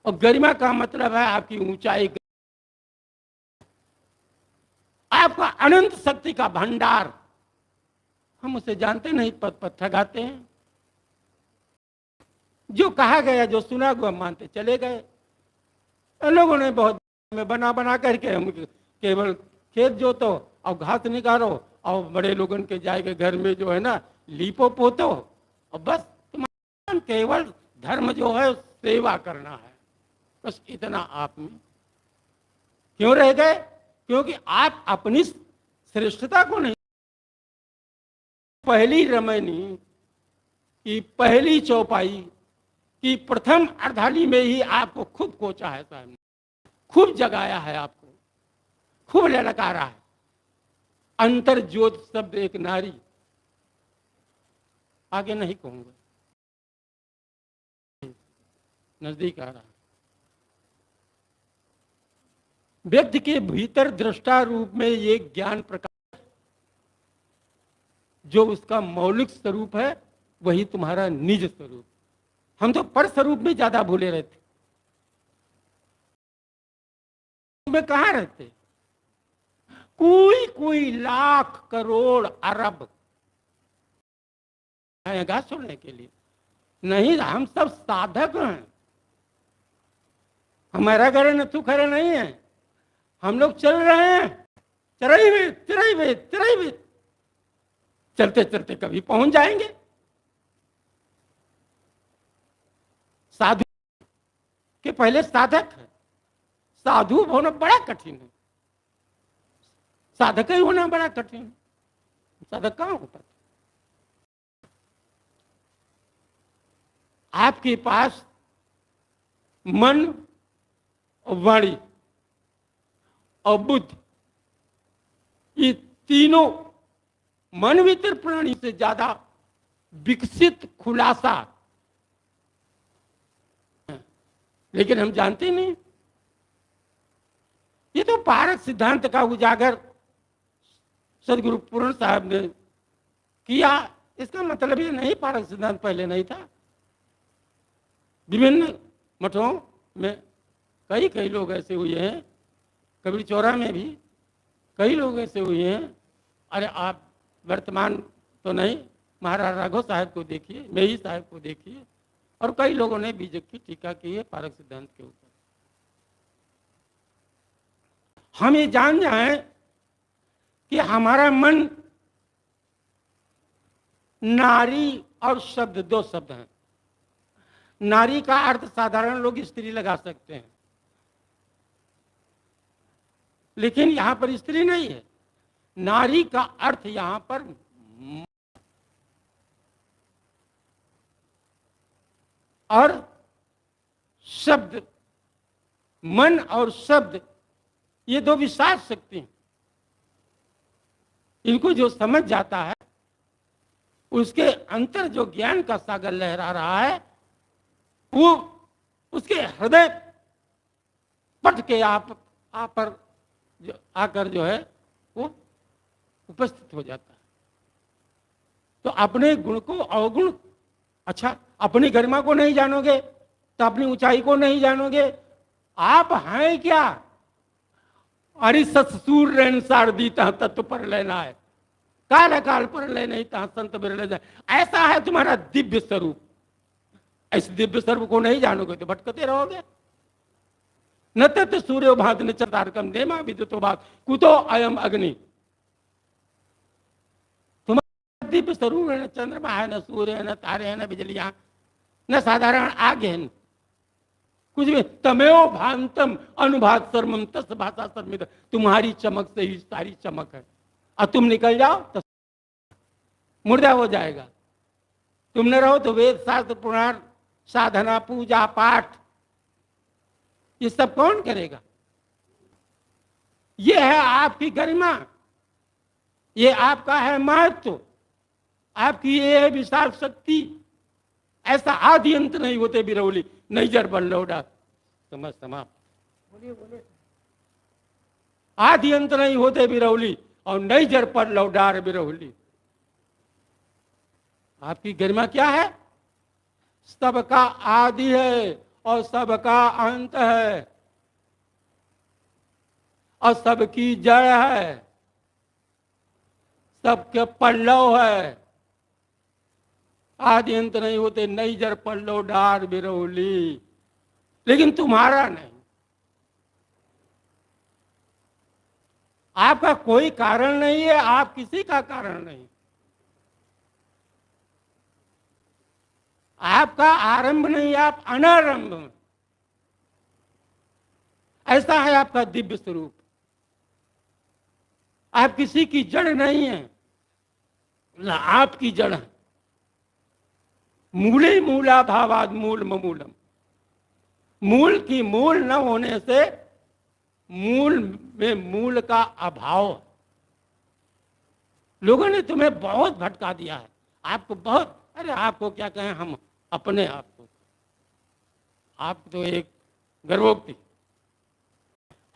और गरिमा का मतलब है आपकी ऊंचाई, आपका अनंत शक्ति का भंडार। हम उसे जानते नहीं, पद पत्थर गाते हैं। जो कहा गया, जो सुना गया मानते चले गए। लोगों ने बहुत में बना बना करके हम केवल खेत जोतो और घास निकालो और बड़े लोगों के जाएगा घर में जो है ना लीपो पोतो और बस तुम्हारा केवल धर्म जो है सेवा करना है, बस इतना आप में क्यों रह गए? क्योंकि आप अपनी श्रेष्ठता को नहीं, पहली रमैनी की पहली चौपाई की प्रथम अर्धाली में ही आपको खूब कोचा है साहब ने, खूब जगाया है आपको, खूब ललकारा है। अंतर ज्योत शब्द एक नारी, आगे नहीं कहूंगा, नजदीक आ रहा। व्यक्ति के भीतर दृष्टा रूप में ये ज्ञान प्रकाश जो उसका मौलिक स्वरूप है, वही तुम्हारा निज स्वरूप। हम तो पर स्वरूप में ज्यादा भूले रहते, में कहां रहते? कोई लाख करोड़ अरब आएगा सुनने के लिए नहीं। हम सब साधक हैं, हमारा घर न तू खरा नहीं है। हम लोग चल रहे हैं चराई में चलते चलते कभी पहुंच जाएंगे। साधु के पहले साधक है, साधु होना बड़ा कठिन है, साधक ही होना बड़ा कठिन है। साधक कहां हो पाता? आपके पास मन और वाणी और बुद्धि, ये तीनों मनवितर प्राणी से ज्यादा विकसित खुलासा, लेकिन हम जानते नहीं। ये तो पारक सिद्धांत का उजागर सदगुरु पूर्ण साहब ने किया, इसका मतलब ये नहीं पारक सिद्धांत पहले नहीं था। विभिन्न मठों में कई कई लोग ऐसे हुए हैं, कबीर चौरा में भी कई लोग ऐसे हुए हैं। अरे आप वर्तमान तो नहीं, महाराज राघव साहब को देखिए, मेही साहब को देखिए, और कई लोगों ने बीजक की टीका की है पारक सिद्धांत के ऊपर। हम ये जान जाएं कि हमारा मन नारी और शब्द, दो शब्द हैं। नारी का अर्थ साधारण लोग स्त्री लगा सकते हैं, लेकिन यहां पर स्त्री नहीं है। नारी का अर्थ यहां पर और शब्द, मन और शब्द, ये दो विशाल शक्ति हैं। इनको जो समझ जाता है उसके अंतर जो ज्ञान का सागर लहरा रहा है, वो उसके हृदय पट के आप पर जो आकर जो है वो उपस्थित हो जाता है। तो अपने गुण को अवगुण, अच्छा अपनी गरिमा को नहीं जानोगे तो अपनी ऊंचाई को नहीं जानोगे। आप हैं क्या? अरे ससुर रेन सार दीता तत्व पर लेना है, काल काल पर ले नहीं ता संत बिरले जाए। ऐसा है तुम्हारा दिव्य स्वरूप। इस दिव्य स्वरूप को नहीं जानोगे तो भटकते रहोगे। न तत् सूर्यो भात न चतारकम देमा विद्युतो भात कुतो अयम अग्नि। तुम्हारा दिव्य स्वरूप है, न चंद्रमा है, न सूर्य है, न तारे हैं, न बिजलियां, न साधारण आग है, कुछ भी। तमेव भांतम अनुभात सर्वम तस् भाषा सर्मित। तुम्हारी चमक से ही सारी चमक है, और तुम निकल जाओ तो मुर्दा हो जाएगा। तुम न रहो तो वेद शास्त्र पुराण साधना पूजा पाठ ये सब कौन करेगा? ये है आपकी गरिमा, ये आपका है महत्व, आपकी ये है विशाल शक्ति। ऐसा आदि अंत नहीं होते बिरौली, नहीं जर बल लौटा। समझ समाप्त। आदि अंत नहीं होते बिरौली, और नहीं जर पर लौडार बिरौली। आपकी गरिमा क्या है? सबका आदि है और सबका अंत है, और सबकी जड़ है, सबके पल्लव है। आदि अंत नहीं होते, नहीं जर पल्लव डार बिरौली। लेकिन तुम्हारा नहीं। आपका कोई कारण नहीं है, आप किसी का कारण नहीं। आपका आरंभ नहीं, आप अनारंभ। ऐसा है आपका दिव्य स्वरूप। आप किसी की जड़ नहीं है, ना आपकी जड़ है। मूले मूला भावाद मूल ममूलम। मूल की मूल न होने से मूल में मूल का अभाव। लोगों ने तुम्हें बहुत भटका दिया है, आपको बहुत, अरे आपको क्या कहें हम अपने आप को, आप तो एक गर्भोक्ति,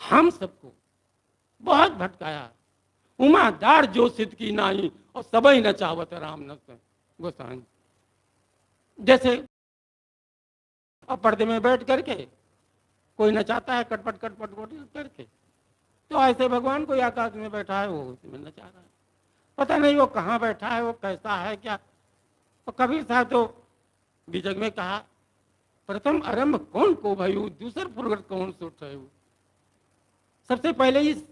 हम सबको बहुत भटकाया। उमादार जो सिद्ध की नाही और सबई न चावत राम न गोसाई। जैसे अब पर्दे में बैठ करके कोई नचाता है कटपट कटपट करके, तो ऐसे भगवान कोई आकाश में बैठा है, वो उसमें नचा रहा है। पता नहीं वो कहाँ बैठा है, वो कैसा है क्या। तो कबीर साहब तो बीजक में कहा, प्रथम आरंभ कौन को भयु, दूसर फुरगट कौन सुट है। सबसे पहले इस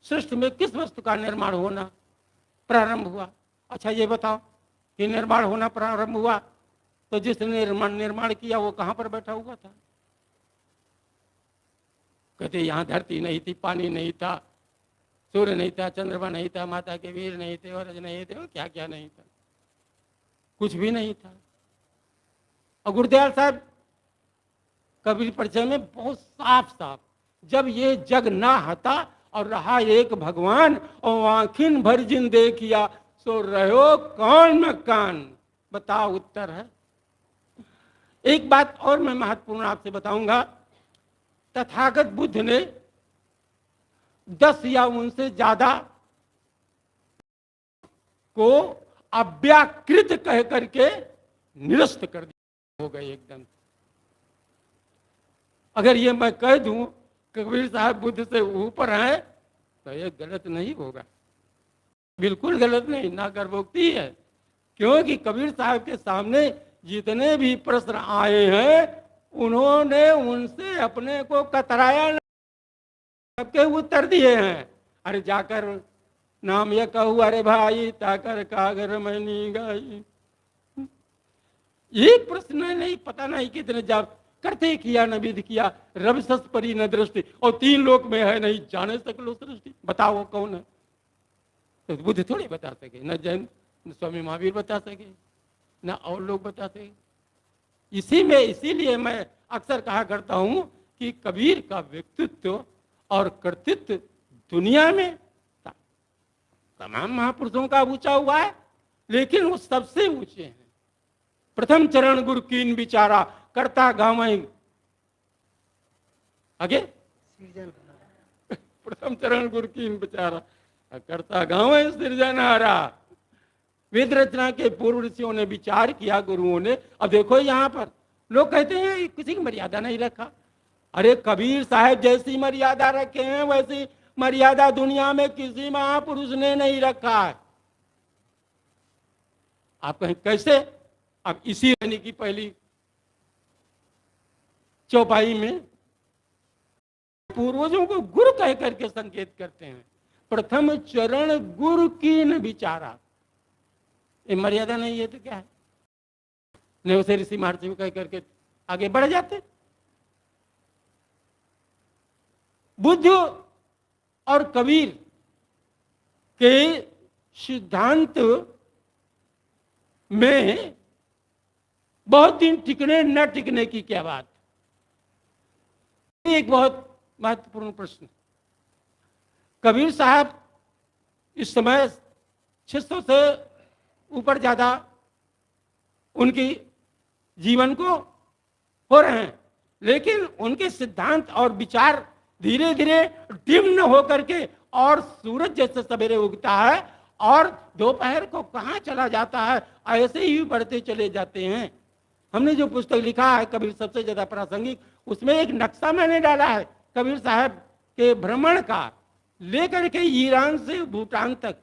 सृष्टि में किस वस्तु का निर्माण होना प्रारंभ हुआ? अच्छा ये बताओ कि निर्माण होना प्रारंभ हुआ तो जिसने निर्माण किया वो कहां पर बैठा हुआ था? कहते यहां धरती नहीं थी, पानी नहीं था, सूर्य नहीं था, चंद्रमा नहीं था, माता के वीर नहीं थे, और नहीं थे, और क्या क्या नहीं था, कुछ भी नहीं था। और गुरुदयाल साहब कबीर परिचय में बहुत साफ साफ, जब ये जग ना हता और रहा एक भगवान, और आंखिन भर जिन देखिया सो रहो कौन मकान। बताओ उत्तर है। एक बात और मैं महत्वपूर्ण आपसे बताऊंगा। तथागत बुद्ध ने 10 या उनसे ज्यादा को अव्याकृत कह करके निरस्त कर दिया हो गए एकदम। अगर ये मैं कह दूं कबीर साहब बुद्ध से ऊपर हैं तो ये गलत नहीं होगा, बिल्कुल गलत नहीं, ना गर्भोक्ति है। क्योंकि कबीर साहब के सामने जितने भी प्रश्न आए हैं उन्होंने उनसे अपने को कतराया नहीं, सबके उत्तर दिए हैं। अरे जाकर नाम ये कहू अरे भाई ताकर कागर मैं नहीं गाई, एक प्रश्न नहीं, पता नहीं कितने जब करते किया न विधि किया, रवि सस परी न दृष्टि, और 3 लोक में है नहीं जाने सकलो सृष्टि। बताओ कौन है? तो बुद्ध थोड़ी बता सके, न जैन न स्वामी महावीर बता सके, न और लोग बता सके। इसीलिए मैं अक्सर कहा करता हूं कि कबीर का व्यक्तित्व और कर्तृत्व दुनिया में तमाम महापुरुषों का ऊंचा हुआ है, लेकिन वो सबसे ऊंचे हैं। प्रथम चरण गुरु कीन विचारा करता गावई आगे सृजन प्रथम चरण गुरु कीन विचारा करता गावई सृजनहारा। वेद रचना के पूर्व ऋषियों ने विचार किया, गुरुओं ने। अब देखो यहाँ पर लोग कहते हैं किसी की मर्यादा नहीं रखा। अरे कबीर साहब जैसी मर्यादा रखे हैं वैसी मर्यादा दुनिया में किसी महापुरुष ने नहीं रखा है। आप कहें कैसे? अब इसी रहने की पहली चौपाई में पूर्वजों को गुरु कह करके संकेत करते हैं। प्रथम चरण गुरु कीन विचारा, ये मर्यादा नहीं है तो क्या है? नहीं उसे ऋषि महर्षि कह करके आगे बढ़ जाते। बुद्ध और कबीर के सिद्धांत में बहुत दिन टिकने न टिकने की क्या बात? एक बहुत महत्वपूर्ण प्रश्न। कबीर साहब इस समय 600 से ऊपर ज्यादा उनकी जीवन को हो रहे हैं, लेकिन उनके सिद्धांत और विचार धीरे धीरे डिम्न होकर के और सूरज जैसे सवेरे उगता है और दोपहर को कहाँ चला जाता है, ऐसे ही बढ़ते चले जाते हैं। हमने जो पुस्तक लिखा है कबीर सबसे ज्यादा प्रासंगिक, उसमें एक नक्शा मैंने डाला है कबीर साहब के भ्रमण का, लेकर के ईरान से भूटान तक।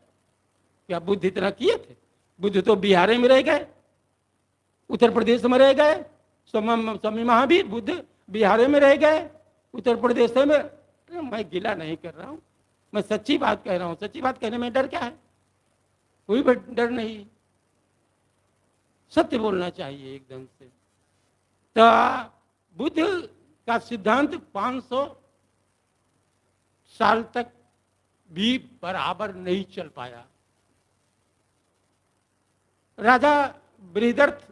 क्या बुद्ध इतना किए थे? बुद्ध तो बिहार में रह गए, उत्तर प्रदेश में रह गए। स्वामी महावीर बुद्ध बिहार में रह गए, उत्तर प्रदेश में। तो मैं गिला नहीं कर रहा हूं, मैं सच्ची बात कह रहा हूं। सच्ची बात कहने में डर क्या है? कोई डर नहीं, सत्य बोलना चाहिए एकदम से। तो बुद्ध का सिद्धांत 500 साल तक भी बराबर नहीं चल पाया। राजा बृहदर्थ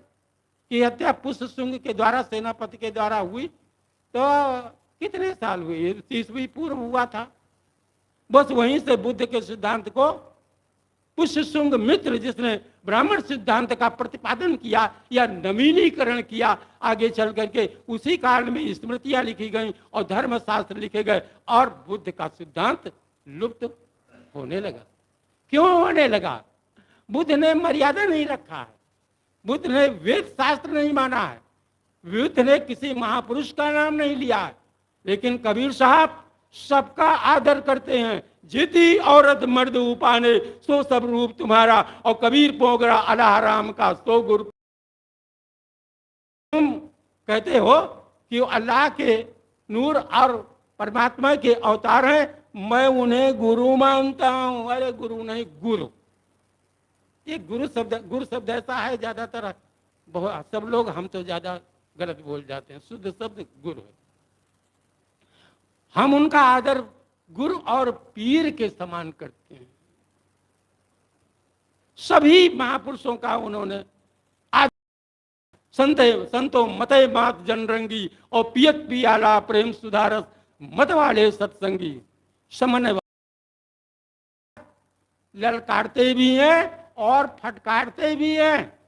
की हत्या पुष्यशुंग के द्वारा, सेनापति के द्वारा हुई, तो कितने साल हुए? 30वीं पूर्व हुआ था। बस वहीं से बुद्ध के सिद्धांत को पुष्यशुंग मित्र, जिसने ब्राह्मण सिद्धांत का प्रतिपादन किया या नवीनीकरण किया, आगे चल करके उसी काल में स्मृतियां लिखी गई और धर्मशास्त्र लिखे गए और बुद्ध का सिद्धांत लुप्त होने लगा। क्यों होने लगा? बुद्ध ने मर्यादा नहीं रखा है, बुद्ध ने वेद शास्त्र नहीं माना है, बुद्ध ने किसी महापुरुष का नाम नहीं लिया है। लेकिन कबीर साहब सबका आदर करते हैं। जिति औरत मर्द उपाने सो सब रूप तुम्हारा, और कबीर पोगरा अल्लाह राम का सो गुरु। तुम कहते हो कि अल्लाह के नूर और परमात्मा के अवतार हैं, मैं उन्हें गुरु मानता हूं। अरे गुरु नहीं, गुरु। ये गुरु शब्द ऐसा है, ज्यादातर सब लोग, हम तो ज्यादा गलत बोल जाते हैं। शुद्ध शब्द गुरु है। हम उनका आदर गुरु और पीर के समान करते हैं। सभी महापुरुषों का उन्होंने संतो मते मात जनरंगी और पियत पियाला प्रेम सुधारस मत वाले सत्संगी समन्वय। ललकारते भी हैं और फटकारते भी हैं।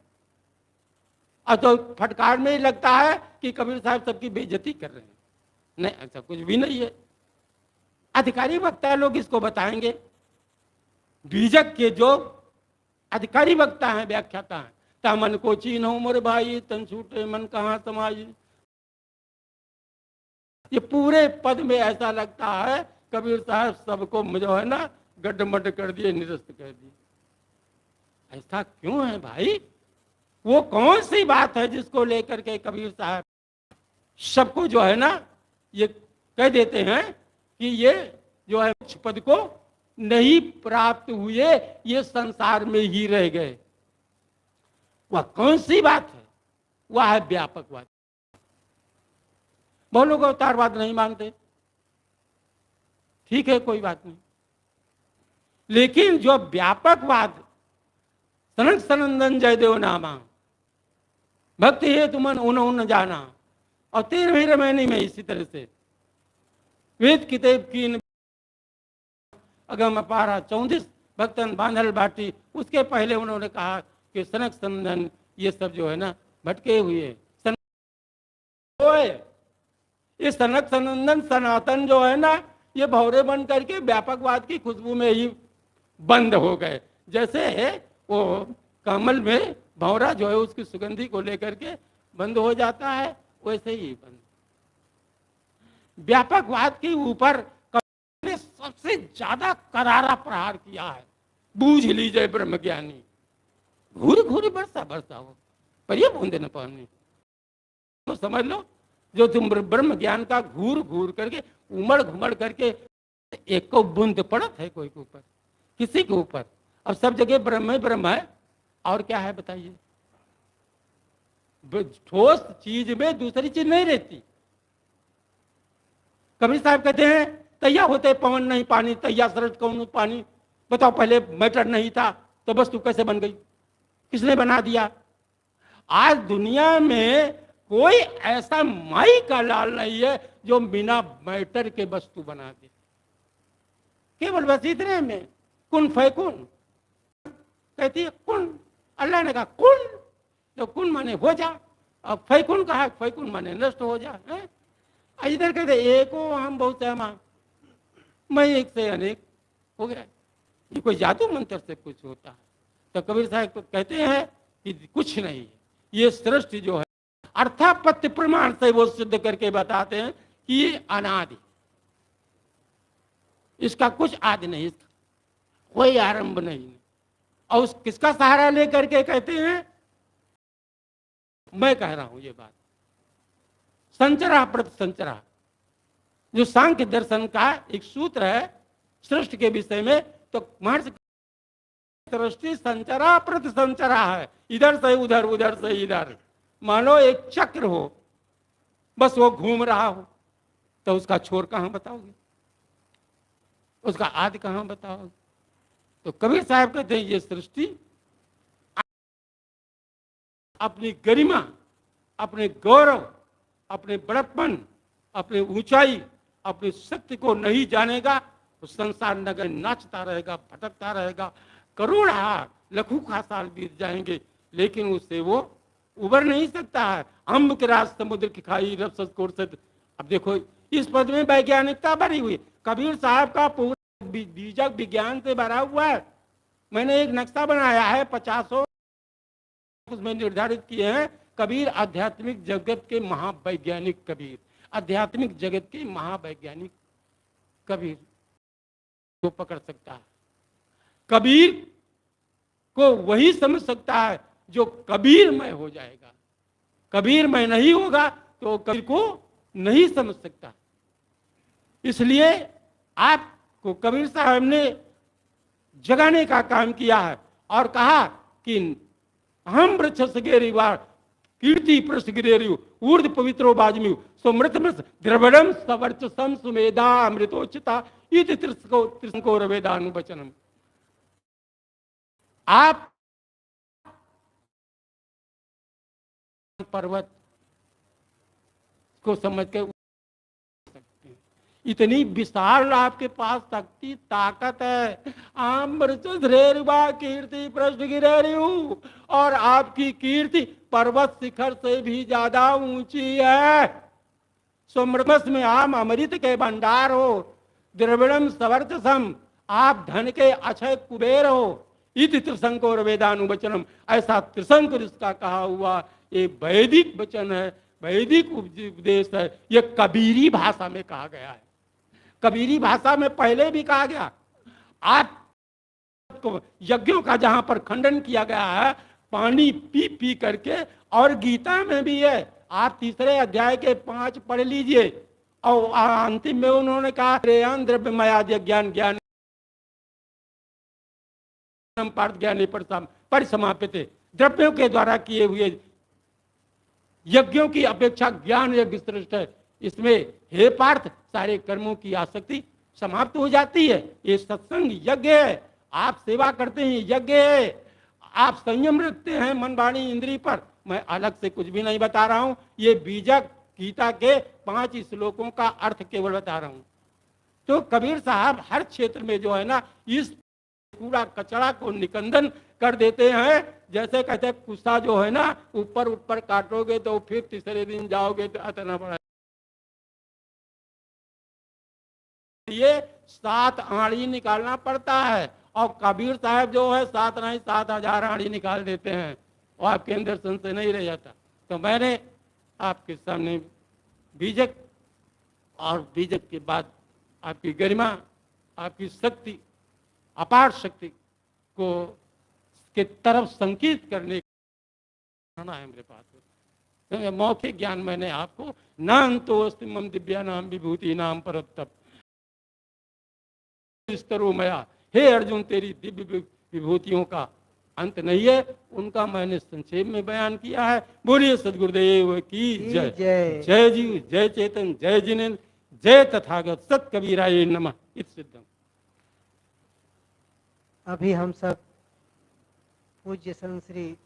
और तो फटकार में ही लगता है कि कबीर साहब सबकी बेइज्जती कर रहे हैं। नहीं, ऐसा कुछ भी नहीं है। अधिकारी वक्ता लोग इसको बताएंगे। बीजक के जो अधिकारी वक्ता हैं, व्याख्याता हैं। ता मन को चीन्हो मोरे भाई, तन छूटे मन कहाँ समाई। ये पूरे पद में ऐसा लगता है कबीर साहब सबको जो है ना गड्ढमड कर दिए, निरस्त कर दिए। ऐसा क्यों है भाई? वो कौन सी बात है जिसको लेकर के कबीर साहब सबको जो है ना ये कह देते हैं कि ये जो है उच्च पद को नहीं प्राप्त हुए, ये संसार में ही रह गए। वह कौन सी बात है? वह है व्यापकवाद। बहुत लोग अवतारवाद नहीं मानते, ठीक है, कोई बात नहीं, लेकिन जो व्यापकवाद, सनक सनंदन जयदेव नामा, भक्ति है तुमन उन जाना, और 13वीं रामायणी में इसी तरह से वेद किताब की अगम अपारा 34 भक्तन बांधल बाटी, उसके पहले उन्होंने कहा कि सनक सनंदन ये सब जो है ना भटके हुए। ये सनक सनंदन सनातन जो है ना ये भौरे बन करके व्यापकवाद की खुशबू में ही बंद हो गए। जैसे वो कमल में भौरा जो है उसकी सुगंधी को लेकर के बंद हो जाता है, वैसे ही बंद। व्यापकवाद के ऊपर कबीर ने सबसे ज्यादा करारा प्रहार किया है। बूझ लीजिए ब्रह्मज्ञानी, घूर घूर बरसा बरसा हो पर ये बूंदे न पानी। तो समझ लो, जो तुम ब्रह्म ज्ञान का घूर घूर करके उमड़ घुमड़ करके एक को बूंद पड़त है कोई के ऊपर, किसी के ऊपर। अब सब जगह ब्रह्म ब्रह्म है, और क्या है बताइए? ठोस चीज में दूसरी चीज नहीं रहती। कबीर साहब कहते हैं तैया होते पवन नहीं पानी, तैया सरज कौन पानी। बताओ, पहले मैटर नहीं था तो वस्तु कैसे बन गई? किसने बना दिया? आज दुनिया में कोई ऐसा माई का लाल नहीं है जो बिना मैटर के वस्तु बना दे। केवल बस इतने में कुन फैकुन कहती है, कुन, अल्लाह ने कहा कुन, तो कुन माने हो जा, अब फैकुन कहा, फैकुन माने नष्ट हो जा। इधर कहते एक हो हम बहुत है, मैं एक से अनेक हो गया। ये कोई जादू मंत्र से कुछ होता है? तो कबीर साहब कहते हैं कि कुछ नहीं है, ये सृष्टि जो है अर्थापत्य प्रमाण से वो सिद्ध करके बताते हैं कि ये अनादि, इसका कुछ आदि नहीं, इसका कोई आरंभ नहीं। और उस किसका सहारा लेकर के कहते हैं? मैं कह रहा हूं ये बात, संचरा प्रति संचरा, जो सांख्य दर्शन का एक सूत्र है सृष्टि के विषय में, तो महर्षि सृष्टि संचरा प्रति संचरा है, इधर से उधर, उधर से इधर। मानो एक चक्र हो, बस वो घूम रहा हो, तो उसका छोर कहां बताओगे? उसका आदि कहां बताओगे? तो कबीर साहब कहते हैं ये सृष्टि अपनी गरिमा, अपने गौरव, अपने बड़प्पन, अपनी ऊंचाई, अपनी शक्ति को नहीं जानेगा तो संसार नगर नाचता रहेगा, भटकता रहेगा, करोड़ लखों साल बीत जाएंगे, लेकिन उससे वो उबर नहीं सकता है। अम्ब के राज समुद्र की खाई रस। अब देखो इस पद में वैज्ञानिकता भरी हुई। कबीर साहब का पूरा बीजक विज्ञान से भरा हुआ है। मैंने एक नक्शा बनाया है 50 उसमें निर्धारित किए हैं कबीर आध्यात्मिक जगत के महावैज्ञानिक कबीर, आध्यात्मिक जगत के महावैज्ञानिक कबीर को पकड़ सकता है। कबीर को वही समझ सकता है जो कबीरमय हो जाएगा। कबीरमय नहीं होगा तो कबीर को नहीं समझ सकता। इसलिए आपको कबीर साहब ने जगाने का काम किया है और कहा कि हम वृक्ष सगेरी वार कीर्ति प्रसगिरेरी ऊर्ध पवित्रो बाजमी सुमृत द्रविड़म सवर्चसम सुमेधा अमृतोचिता इति त्रिशंको रवेदानुवचनम। आप पर्वत को समझ के सकते हैं, इतनी विशाल आपके पास शक्ति ताकत है। कीर्ति प्रश्न गिरे, और आपकी कीर्ति पर्वत शिखर से भी ज्यादा ऊंची है। सुमृतमस में आम अमृत के भंडार हो, द्रविड़म सवर्चसम, आप धन के अक्षय कुबेर हो। इति त्रिशंक और वेदानुवचनम, ऐसा त्रिशंक जिसका कहा हुआ ये वैदिक वचन है, वैदिक उपदेश है। ये कबीरी भाषा में कहा गया है। कबीरी भाषा में पहले भी कहा गया। आप यज्ञों का जहां पर खंडन किया गया है पानी पी पी करके, और गीता में भी है। आप 3 अध्याय के 5 पढ़ लीजिए, और अंतिम में उन्होंने कहा रेयान द्रव्य मयाद्य ज्ञान ज्ञान पार्थ ज्ञानी परिसमाप्यते, द्रव्यों के द्वारा किए हुए यज्ञों की अपेक्षा ज्ञान यज्ञ श्रेष्ठ है। इसमें हे पार्थ सारे कर्मों की आसक्ति समाप्त हो जाती है। ये सत्संग यज्ञ है, आप सेवा करते हैं यज्ञ है, आप संयम रखते हैं मन वाणी इंद्रिय पर। मैं अलग से कुछ भी नहीं बता रहा हूं, ये बीजक गीता के 5 श्लोकों का अर्थ केवल बता रहा हूं। तो कबीर साहब हर क्षेत्र में जो है ना इस कूड़ा कचरा को निकंदन कर देते हैं। जैसे कहते हैं कुत्ता जो है ना ऊपर ऊपर काटोगे तो फिर तीसरे दिन जाओगे तो अतना बड़ा। ये 7 आड़ी निकालना पड़ता है, और कबीर साहब जो है 7 नहीं 7,000 आड़ी निकाल देते हैं, और आपके अंदर संशय नहीं रह जाता। तो मैंने आपके सामने बीजक और बीजक के बाद आपकी गरिमा, आपकी शक्ति, अपार शक्ति को के तरफ संकेत करने का है मेरे पास। तो मौखिक ज्ञान मैंने आपको नाम तो अस्ति मम दिव्या नाम विभूति नाम पर तप स्तरो मया, हे अर्जुन तेरी दिव्य विभूतियों का अंत नहीं है, उनका मैंने संक्षेप में बयान किया है। बोलिए सदगुरुदेव की जय। जय जीव, जय चेतन, जय जिनेन्द्र, जय तथागत, सत कबीराय नमः। सिद्धम। अभी हम सब पूज्य संत श्री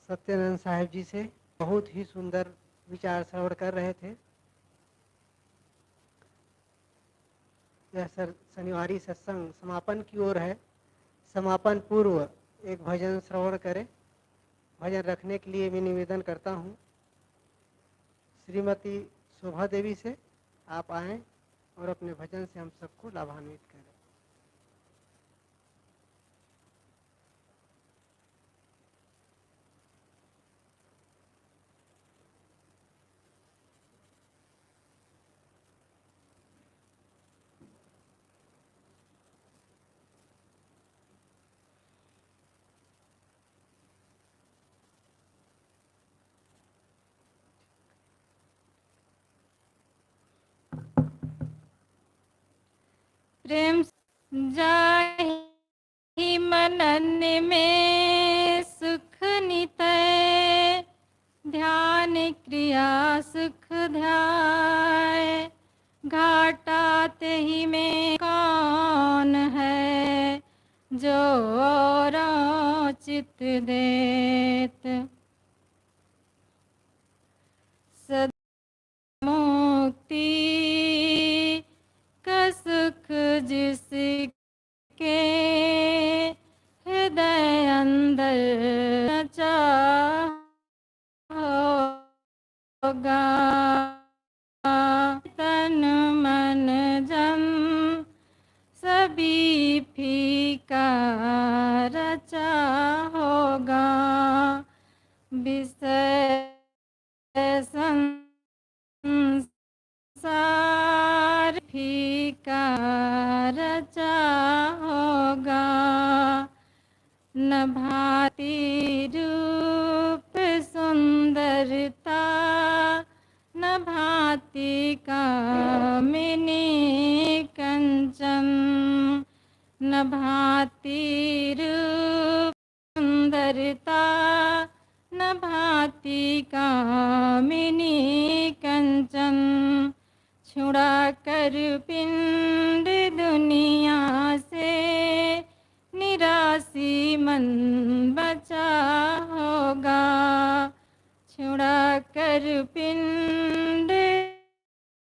सत्यानंद साहिब जी से बहुत ही सुंदर विचार श्रवण कर रहे थे। यह शनिवारी सत्संग समापन की ओर है। समापन पूर्व एक भजन श्रवण करें। भजन रखने के लिए मैं निवेदन करता हूँ श्रीमती शोभा देवी से, आप आएं और अपने भजन से हम सबको लाभान्वित करें। प्रेम जाहि मनन में सुख नितय, ध्यान क्रिया सुख ध्याय, घाटा तेहि में कौन है जो औरों चित देत। सदा मुक्ति का सुख जिसके हृदय अंदर चाहोगा, तन मन जन सभी फीका रचा होगा। विषय संसार फीका रचा होगा। न भांति रूप सुंदरता, न भांति कामिनी कंचन, न भांति रूप सुंदरता, न भांति कामिनी कंचन। छुड़ा कर पिंड दुनिया से निराशी मन बचा होगा। छुड़ा कर पिंड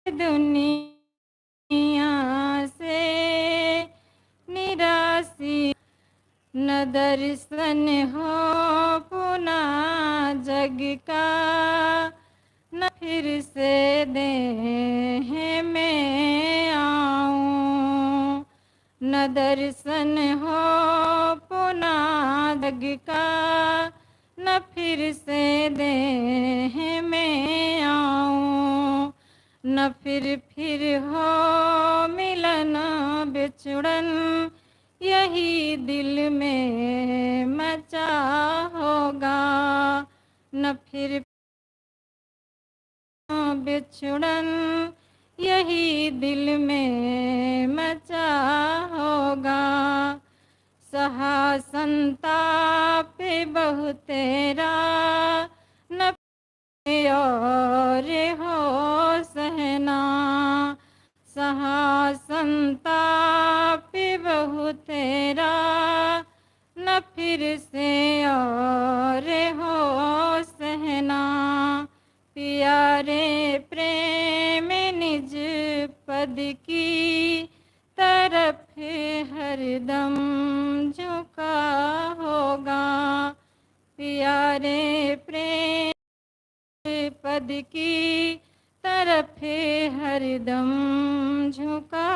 दुनिया से निराशी, न दर्शन हो पुनः जग का, न फिर से देह में आऊं। न न दर्शन हो पुनः जग का, न फिर से देह में आऊं, न फिर हो मिलन बिछुड़न, यही दिल में मचा होगा। न फिर बिछुड़न, यही दिल में मचा होगा। सहा संताप बहु तेरा, न और हो सहना। सहा संताप बहु तेरा, न फिर से और हो सहना। प्यारे प्रेम निज पद की तरफ हरदम झुका होगा। प्यारे प्रेम पद की तरफ हरदम झुका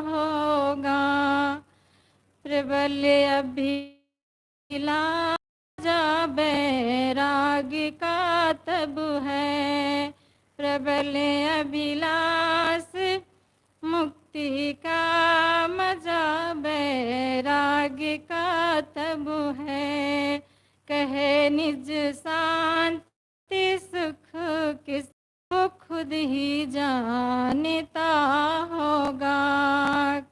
होगा। प्रबल अभिलाषा बैराग का तब है, प्रबल अभिलाष मुक्ति का मजा बैराग का तब है। कहे निज शांति सुख किसको खुद ही जानता होगा।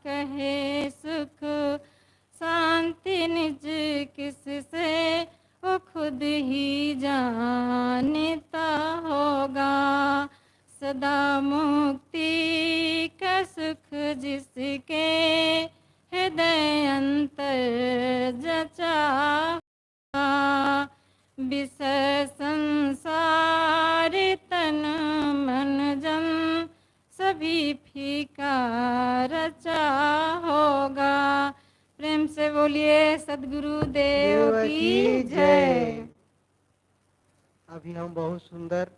कहे सुख शांति निज किससे वो खुद ही जानता होगा। सदा मुक्ति का सुख जिसके हृदय अंतर जचा होगा। विषय संसार तन मन जन सभी फीका रचा होगा। प्रेम से बोलिए सद्गुरु देव की जय। अभी हम बहुत सुंदर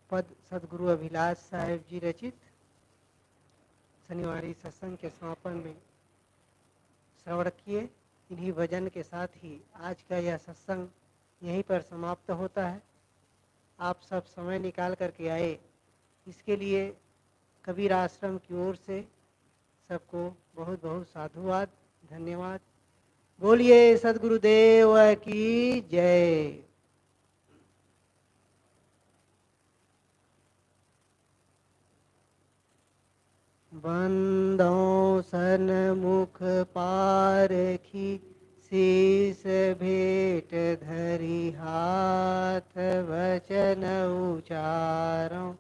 पद सदगुरु अभिलाष साहेब जी रचित शनिवारी सत्संग के समापन में श्रवण किए। इन्हीं भजन के साथ ही आज का यह सत्संग यहीं पर समाप्त होता है। आप सब समय निकाल करके आए, इसके लिए कबीर आश्रम की ओर से सबको बहुत बहुत साधुवाद, धन्यवाद। बोलिए सद्गुरुदेव की जय। बंदों सन्मुख पारखी, शीस भेंट धरी हाथ, वचन उचारों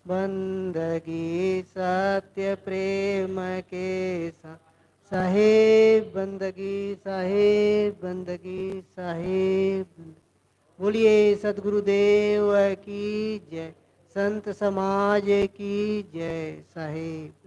बंदगी सत्य प्रेम के साहेब बंदगी साहेब बंदगी साहेब। बोलिए सद्गुरुदेव की जय, संत समाज की जय साहेब।